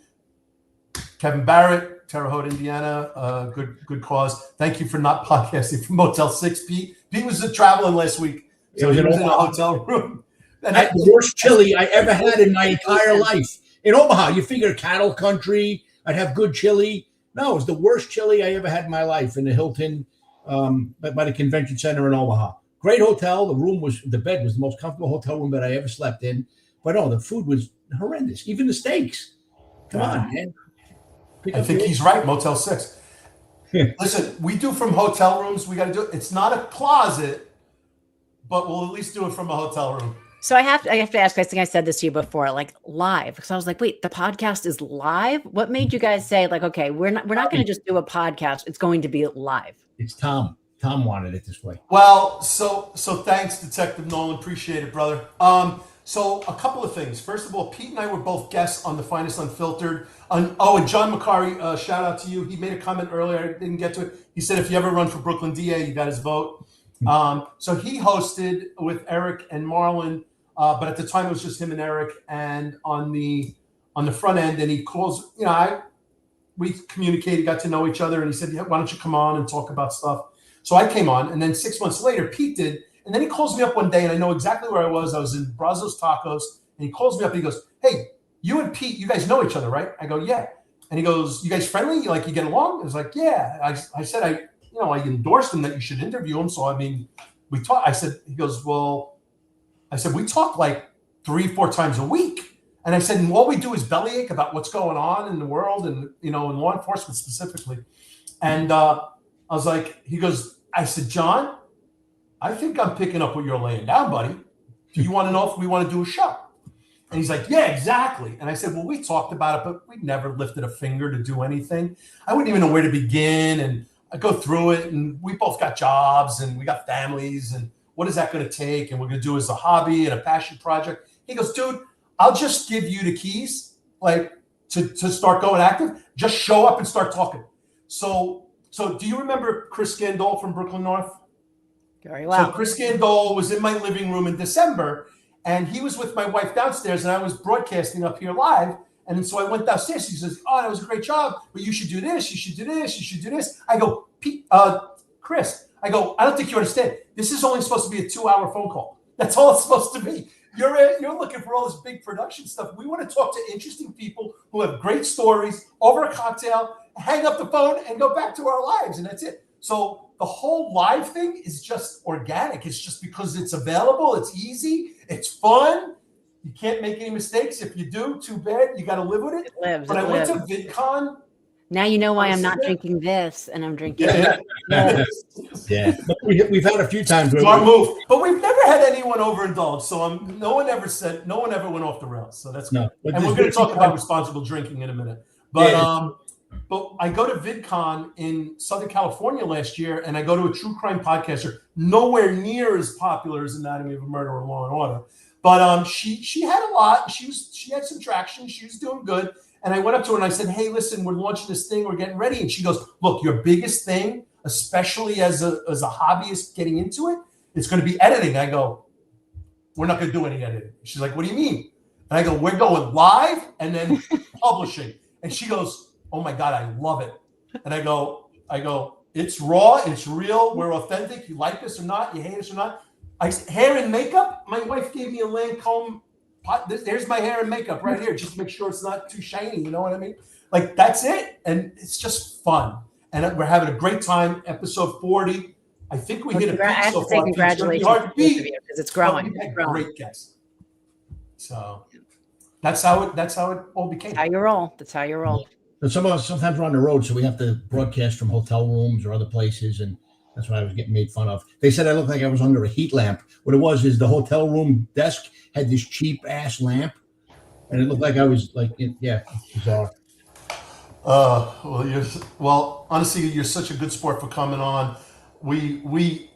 Kevin Barrett, Terre Haute, Indiana, good cause. Thank you for not podcasting from Motel 6, Pete. Pete was traveling last week, so he was in a hotel room. And The worst chili I ever had in my entire life. In Omaha, you figure cattle country, I'd have good chili. No, it was the worst chili I ever had in my life in the Hilton, by the convention center in Omaha. Great hotel. The bed was the most comfortable hotel room that I ever slept in. But no, the food was horrendous. Even the steaks. Come on, man. I think he's right, Motel 6. Listen, we do from hotel rooms. We got to do it. It's not a closet, but we'll at least do it from a hotel room. So I have to ask, I think I said this to you before, like live. Because I was like, wait, the podcast is live? What made you guys say, like, okay, we're not going to just do a podcast. It's going to be live. It's Tom. Tom wanted it this way. Well, so thanks, Detective Nolan. Appreciate it, brother. So a couple of things. First of all, Pete and I were both guests on the Finest Unfiltered. And John McCarry, shout out to you. He made a comment earlier. I didn't get to it. He said, if you ever run for Bklyn DA, you got his vote. So he hosted with Eric and Marlon, but at the time it was just him and Eric. And on the front end, and he calls, we communicated, got to know each other, and he said, yeah, why don't you come on and talk about stuff? So I came on, and then 6 months later, Pete did. And then he calls me up one day, and I know exactly where I was. I was in Brazos Tacos, and he calls me up, and he goes, hey, you and Pete, you guys know each other, right? I go, yeah. And he goes, you guys friendly? You get along? I was like, yeah. I said, I endorsed him that you should interview him. So, I mean, we talked. I said, he goes, well, I said, we talk like 3-4 times a week. And I said, and all we do is bellyache about what's going on in the world and, in law enforcement specifically. And I was like, I said, John, I think I'm picking up what you're laying down, buddy. Do you want to know if we want to do a show? And he's like, yeah, exactly. And I said, well, we talked about it, but we never lifted a finger to do anything. I wouldn't even know where to begin. And I go through it, and we both got jobs, and we got families, and what is that going to take? And we're going to do it as a hobby and a passion project. He goes, dude, I'll just give you the keys, to start going active. Just show up and start talking. So do you remember Chris Scandol from Brooklyn North? Very well. So Chris Scandol was in my living room in December, and he was with my wife downstairs, and I was broadcasting up here live. And so I went downstairs. He says, oh, that was a great job, but you should do this. You should do this. You should do this. I go, Chris, I don't think you understand. This is only supposed to be a 2-hour phone call. That's all it's supposed to be. You're looking for all this big production stuff. We want to talk to interesting people who have great stories over a cocktail, hang up the phone, and go back to our lives, and that's it. So the whole live thing is just organic. It's just because it's available. It's easy. It's fun. You can't make any mistakes. If you do, too bad. You got to live with it. Lives. But I went to VidCon. Now you know why I'm not drinking this, and I'm drinking. Yeah. But we've had a few times. Smart move. But we've never had anyone overindulge. So no one ever went off the rails. So that's good. No, and we're going to talk about responsible drinking in a minute. But but I go to VidCon in Southern California last year, and I go to a true crime podcaster, nowhere near as popular as Anatomy of a Murder or Law and Order. But she had a lot. She had some traction. She was doing good. And I went up to her and I said, hey, listen, we're launching this thing. We're getting ready. And she goes, look, your biggest thing, especially as a hobbyist getting into it, it's going to be editing. I go, we're not going to do any editing. She's like, what do you mean? And I go, we're going live and then publishing. And she goes, oh my God, I love it. And I go, it's raw. It's real. We're authentic. You like us or not? You hate us or not? Hair and makeup. My wife gave me a Lancome. There's my hair and makeup right here, just to make sure it's not too shiny. You know what I mean? That's it. And it's just fun. And we're having a great time. Episode 40. I think we hit a peak so far. Congratulations. It's hard to beat because it's growing. We've had great guests. So that's how it all became. That's how you roll. That's how you roll. And some of us sometimes we're on the road, so we have to broadcast from hotel rooms or other places, and that's why I was getting made fun of. They said I looked like I was under a heat lamp. What it was is the hotel room desk had this cheap ass lamp, and it looked like I was bizarre. Well, honestly, you're such a good sport for coming on. We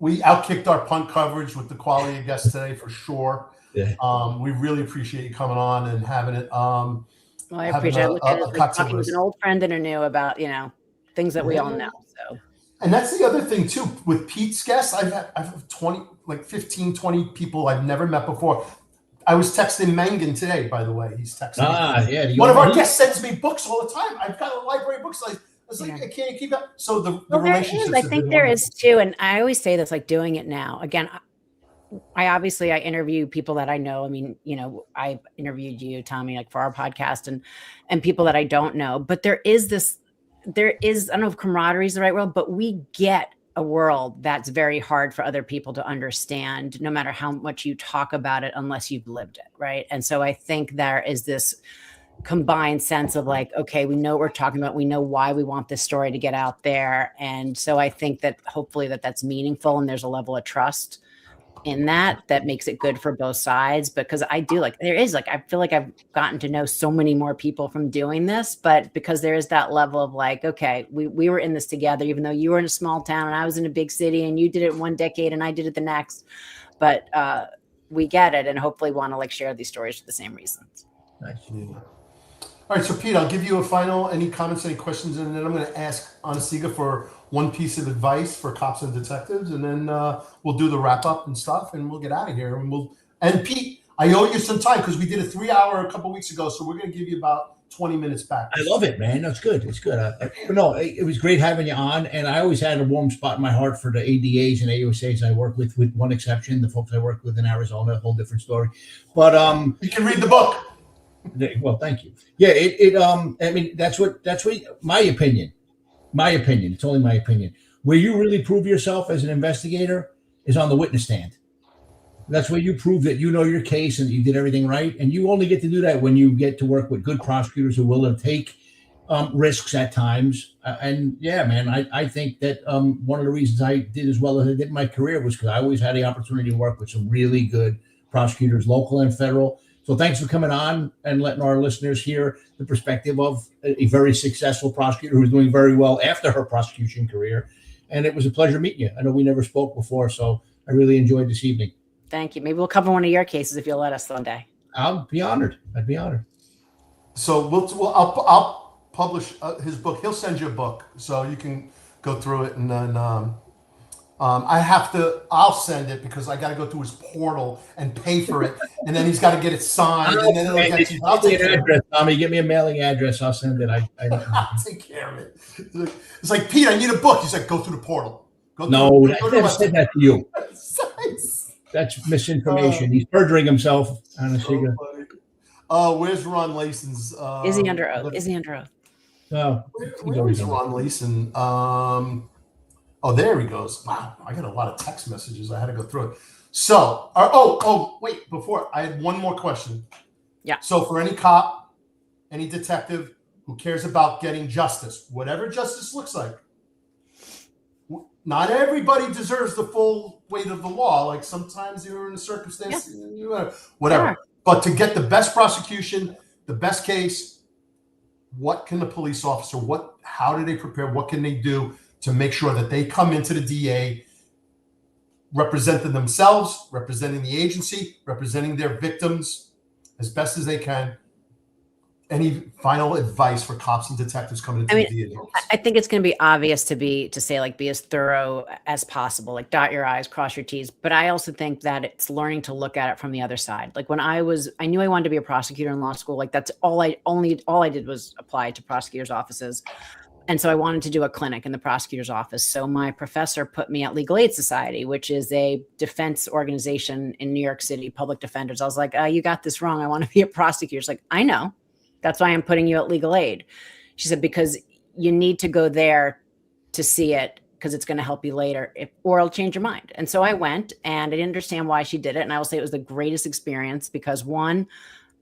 we outkicked our punt coverage with the quality of guests today for sure. Yeah. We really appreciate you coming on and having it. Well, I appreciate it. I look at it as like talking with an old friend and a new about, things that we all know. So. And that's the other thing too, with Pete's guests, I've had 15, 20 people I've never met before. I was texting Mangan today, by the way. He's texting me. Yeah. One of our guests sends me books all the time. I've got a library of books. I was like, I can't keep up. So the relationship. I think there is too. And I always say this, like doing it now. Again, I interview people that I know. I mean, I interviewed you, Tommy, like for our podcast and people that I don't know. But there is, I don't know if camaraderie is the right word, but we get a world that's very hard for other people to understand, no matter how much you talk about it, unless you've lived it, right? And so I think there is this combined sense of like, okay, we know what we're talking about. We know why we want this story to get out there. And so I think that hopefully that's meaningful and there's a level of trust in that makes it good for both sides, because I do I feel like I've gotten to know so many more people from doing this, but because there is that level of like, okay, we were in this together, even though you were in a small town and I was in a big city and you did it one decade and I did it the next, but we get it and hopefully want to share these stories for the same reasons. Nice. All right, so Pete, I'll give you any comments, any questions, and then I'm going to ask Anna-Sigga for one piece of advice for cops and detectives, and then we'll do the wrap up and stuff, and we'll get out of here. And Pete, I owe you some time because we did a 3-hour a couple weeks ago, so we're going to give you about 20 minutes back. I love it, man. That's good. It's good. No, it was great having you on, and I always had a warm spot in my heart for the ADAs and AUSAs I work with one exception, the folks I work with in Arizona, a whole different story. But you can read the book. Well, thank you. Yeah, I mean, that's what my opinion, it's only my opinion. Where you really prove yourself as an investigator is on the witness stand. That's where you prove that you know your case and you did everything right. And you only get to do that when you get to work with good prosecutors who are willing to take risks at times. And yeah, man, I think that one of the reasons I did as well as I did in my career was because I always had the opportunity to work with some really good prosecutors, local and federal. So thanks for coming on and letting our listeners hear the perspective of a very successful prosecutor who's doing very well after her prosecution career. And it was a pleasure meeting you. I know we never spoke before, so I really enjoyed this evening. Thank you. Maybe we'll cover one of your cases if you'll let us someday. I'll be honored. I'd be honored. So I'll publish his book. He'll send you a book so you can go through it, and then I'll send it because I got to go through his portal and pay for it, and then he's got to get it signed, and then it'll get you. I'll take an address, Tommy. Give me a mailing address. I'll send it. I'll take care of it. It's like, Pete, I need a book. He's like, go through the portal. I never said that to you. That's misinformation. He's perjuring himself. Anna-Sigga. Where's Ron Lason's? Is he under oath? Is he under oath? No. Where's Ron Lason? Oh, there he goes. Wow, I got a lot of text messages. I had to go through it. So, wait, before I had one more question. Yeah. So for any cop, any detective who cares about getting justice, whatever justice looks like, not everybody deserves the full weight of the law. Like sometimes you're in a circumstance, whatever. Sure. But to get the best prosecution, the best case, what can the police officer, how do they prepare? What can they do to make sure that they come into the DA representing themselves, representing the agency, representing their victims as best as they can? Any final advice for cops and detectives coming into the DA office? I think it's going to be obvious to be as thorough as possible, like dot your I's, cross your T's. But I also think that it's learning to look at it from the other side. Like when I knew I wanted to be a prosecutor in law school. Like that's all I did was apply to prosecutors' offices. And so I wanted to do a clinic in the prosecutor's office. So my professor put me at Legal Aid Society, which is a defense organization in New York City, public defenders. I was like, you got this wrong. I want to be a prosecutor. She's like, I know. That's why I'm putting you at Legal Aid. She said, because you need to go there to see it because it's going to help you later or it'll change your mind. And so I went and I didn't understand why she did it. And I will say it was the greatest experience because one,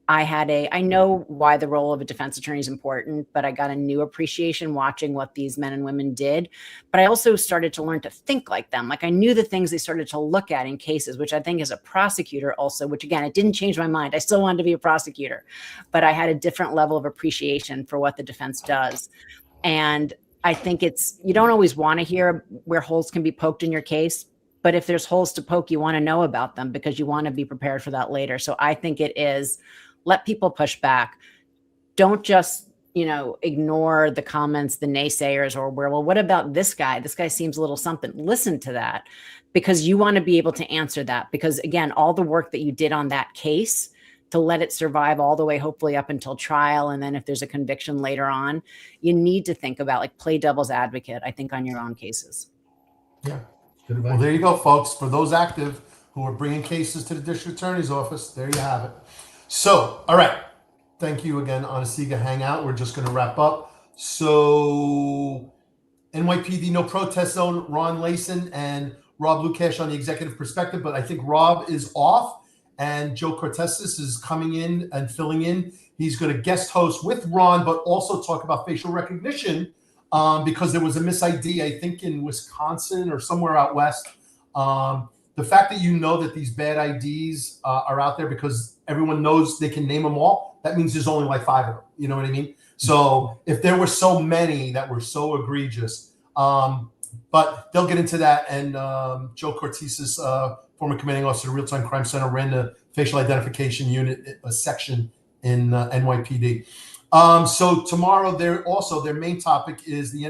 I know why the role of a defense attorney is important, but I got a new appreciation watching what these men and women did. But I also started to learn to think like them. Like I knew the things they started to look at in cases, which I think as a prosecutor also, which again, it didn't change my mind. I still wanted to be a prosecutor, but I had a different level of appreciation for what the defense does. And I think you don't always want to hear where holes can be poked in your case, But if there's holes to poke, you want to know about them because you want to be prepared for that later. So I think it is, let people push back. Don't just, ignore the comments, the naysayers, or well, what about this guy? This guy seems a little something. Listen to that, because you want to be able to answer that. Because again, all the work that you did on that case to let it survive all the way, hopefully up until trial. And then if there's a conviction later on, you need to think about, like, play devil's advocate, I think, on your own cases. Yeah. Well, there you go, folks. For those active who are bringing cases to the district attorney's office, there you have it. So, all right. Thank you again, Anna-Sigga Hangout. We're just going to wrap up. So, NYPD No Protest Zone, Ron Layson and Rob Lukash on the executive perspective, but I think Rob is off and Joe Cortezis is coming in and filling in. He's going to guest host with Ron, but also talk about facial recognition because there was a mis-ID, I think, in Wisconsin or somewhere out west. The fact that that these bad IDs are out there because everyone knows they can name them all, that means there's only like 5 of them. You know what I mean? So if there were so many that were so egregious, but they'll get into that. And Joe Cortezis, former commanding officer of the Real-Time Crime Center, ran the facial identification unit, a section in NYPD. So tomorrow, their main topic is the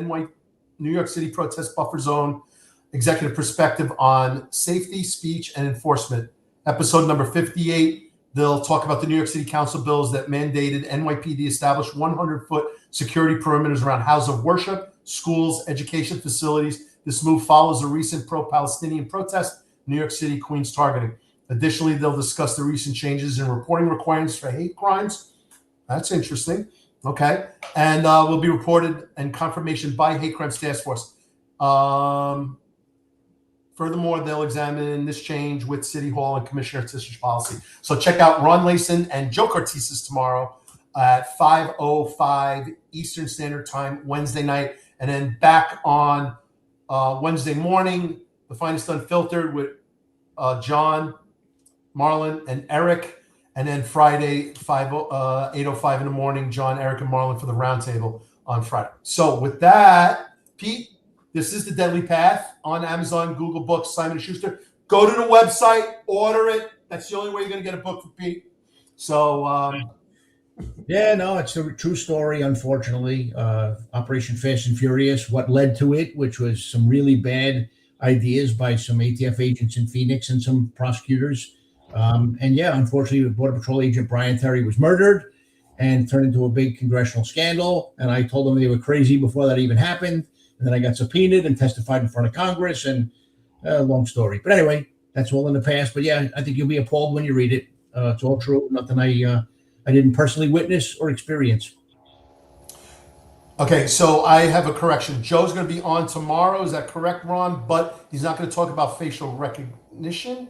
New York City protest buffer zone executive perspective on safety, speech, and enforcement. Episode number 58. They'll talk about the New York City Council bills that mandated NYPD establish 100-foot security perimeters around houses of worship, schools, education facilities. This move follows a recent pro-Palestinian protest, New York City Queens targeting. Additionally, they'll discuss the recent changes in reporting requirements for hate crimes. That's interesting. Okay. And will be reported and confirmation by Hate Crimes Task Force. Furthermore, they'll examine this change with City Hall and Commissioner Tischer's policy. So check out Ron Layson and Joe Cortezis tomorrow at 5:05 Eastern Standard Time, Wednesday night. And then back on Wednesday morning, The Finest Unfiltered with John, Marlon, and Eric. And then Friday, 8:05 in the morning, John, Eric, and Marlon for the roundtable on Friday. So with that, Pete, this is The Deadly Path on Amazon, Google Books, Simon & Schuster. Go to the website, order it. That's the only way you're going to get a book from Pete. So, yeah, no, it's a true story, unfortunately. Operation Fast and Furious, what led to it, which was some really bad ideas by some ATF agents in Phoenix and some prosecutors. And yeah, unfortunately, Border Patrol agent Brian Terry was murdered and turned into a big congressional scandal. And I told them they were crazy before that even happened. And then I got subpoenaed and testified in front of Congress, and long story. But anyway, that's all in the past. But yeah, I think you'll be appalled when you read it. It's all true. Nothing I didn't personally witness or experience. okay, so I have a correction. Joe's going to be on tomorrow. Is that correct, Ron? But he's not going to talk about facial recognition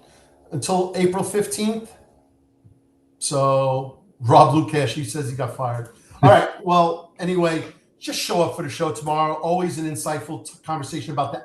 until April 15th. So Rob Lukash, he says he got fired. All right. Well, anyway, just show up for the show tomorrow. Always an insightful conversation about the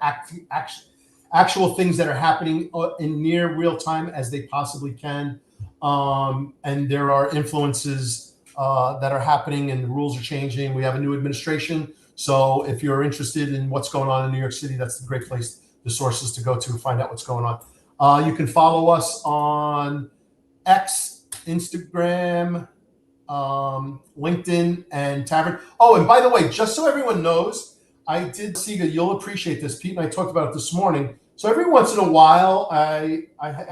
actual things that are happening in near real time as they possibly can. And there are influences that are happening and the rules are changing. We have a new administration. So if you're interested in what's going on in New York City, that's the great place, the sources to go to find out what's going on. You can follow us on X, Instagram, LinkedIn, and Tavern. Oh, and by the way, just so everyone knows, I did see that you'll appreciate this. Pete and I talked about it this morning. So every once in a while, I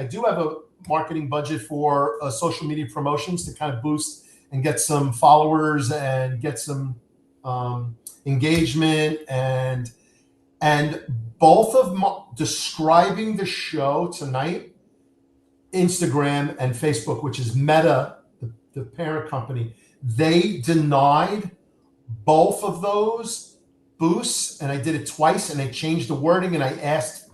do have a marketing budget for social media promotions to kind of boost and get some followers and get some engagement and both of describing the show tonight, Instagram and Facebook, which is Meta, the parent company, they denied both of those boosts, and I did it twice, and I changed the wording, and I asked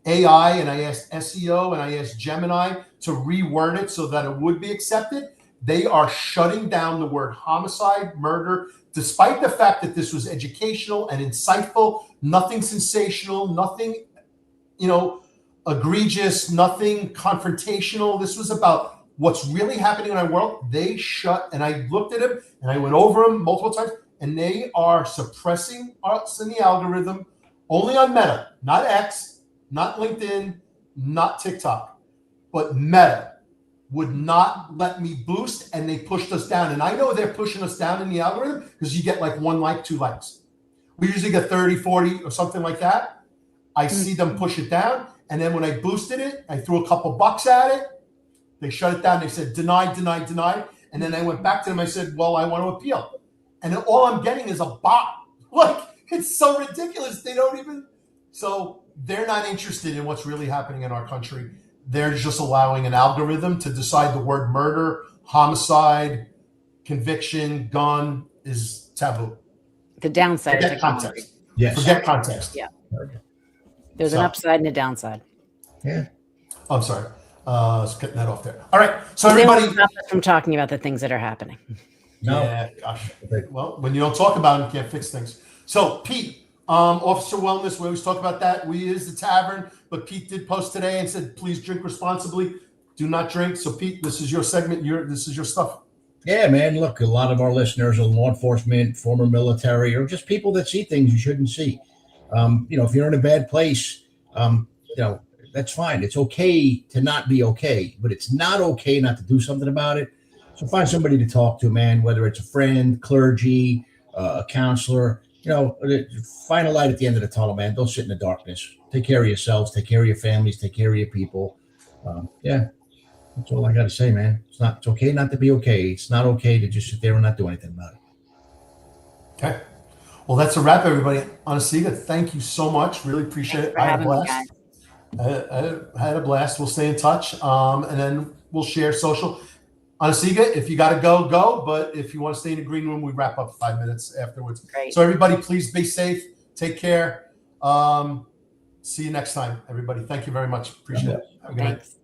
AI, and I asked SEO, and I asked Gemini to reword it so that it would be accepted. They are shutting down the word homicide, murder, despite the fact that this was educational and insightful, nothing sensational, nothing, egregious, nothing confrontational. This was about what's really happening in our world. They shut, and I looked at them and I went over them multiple times, and they are suppressing us in the algorithm only on Meta, not X, not LinkedIn, not TikTok, but Meta would not let me boost, and they pushed us down. And I know they're pushing us down in the algorithm because you get like 1 like, 2 likes. We usually get 30, 40 or something like that. I see them push it down. And then when I boosted it, I threw a couple bucks at it. They shut it down. They said, denied, denied, denied. And then I went back to them. I said, well, I want to appeal. And then all I'm getting is a bot. Like, it's so ridiculous. They don't even. So they're not interested in what's really happening in our country. They're just allowing an algorithm to decide the word murder, homicide, conviction, gun is taboo. The downside. Forget context. Yes. Forget context. Yeah. There's an upside and a downside. Yeah. I'm sorry. I was cutting that off there. All right. So They everybody. won't stop us from talking about the things that are happening. No. Yeah, gosh. Well, when you don't talk about them, you can't fix things. So Pete, Officer Wellness, we always talk about that. We is the tavern, but Pete did post today and said, please drink responsibly. Do not drink. So Pete, this is your segment. This is your stuff. Yeah, man. Look, a lot of our listeners are law enforcement, former military, or just people that see things you shouldn't see. If you're in a bad place, that's fine. It's okay to not be okay, but it's not okay not to do something about it. So find somebody to talk to, man, whether it's a friend, clergy, a counselor, find a light at the end of the tunnel, man. Don't sit in the darkness. Take care of yourselves, take care of your families, take care of your people. That's all I got to say, man. It's okay not to be okay. It's not okay to just sit there and not do anything about it. Okay. Well, that's a wrap, everybody. Anna-Sigga, thank you so much. Really appreciate it. I had a blast. I had a blast. We'll stay in touch, and then we'll share social. Anna-Sigga, if you got to go, go. But if you want to stay in the green room, we wrap up 5 minutes afterwards. Great. So everybody, please be safe. Take care. See you next time, everybody. Thank you very much. Appreciate it. Have a good night. Thanks.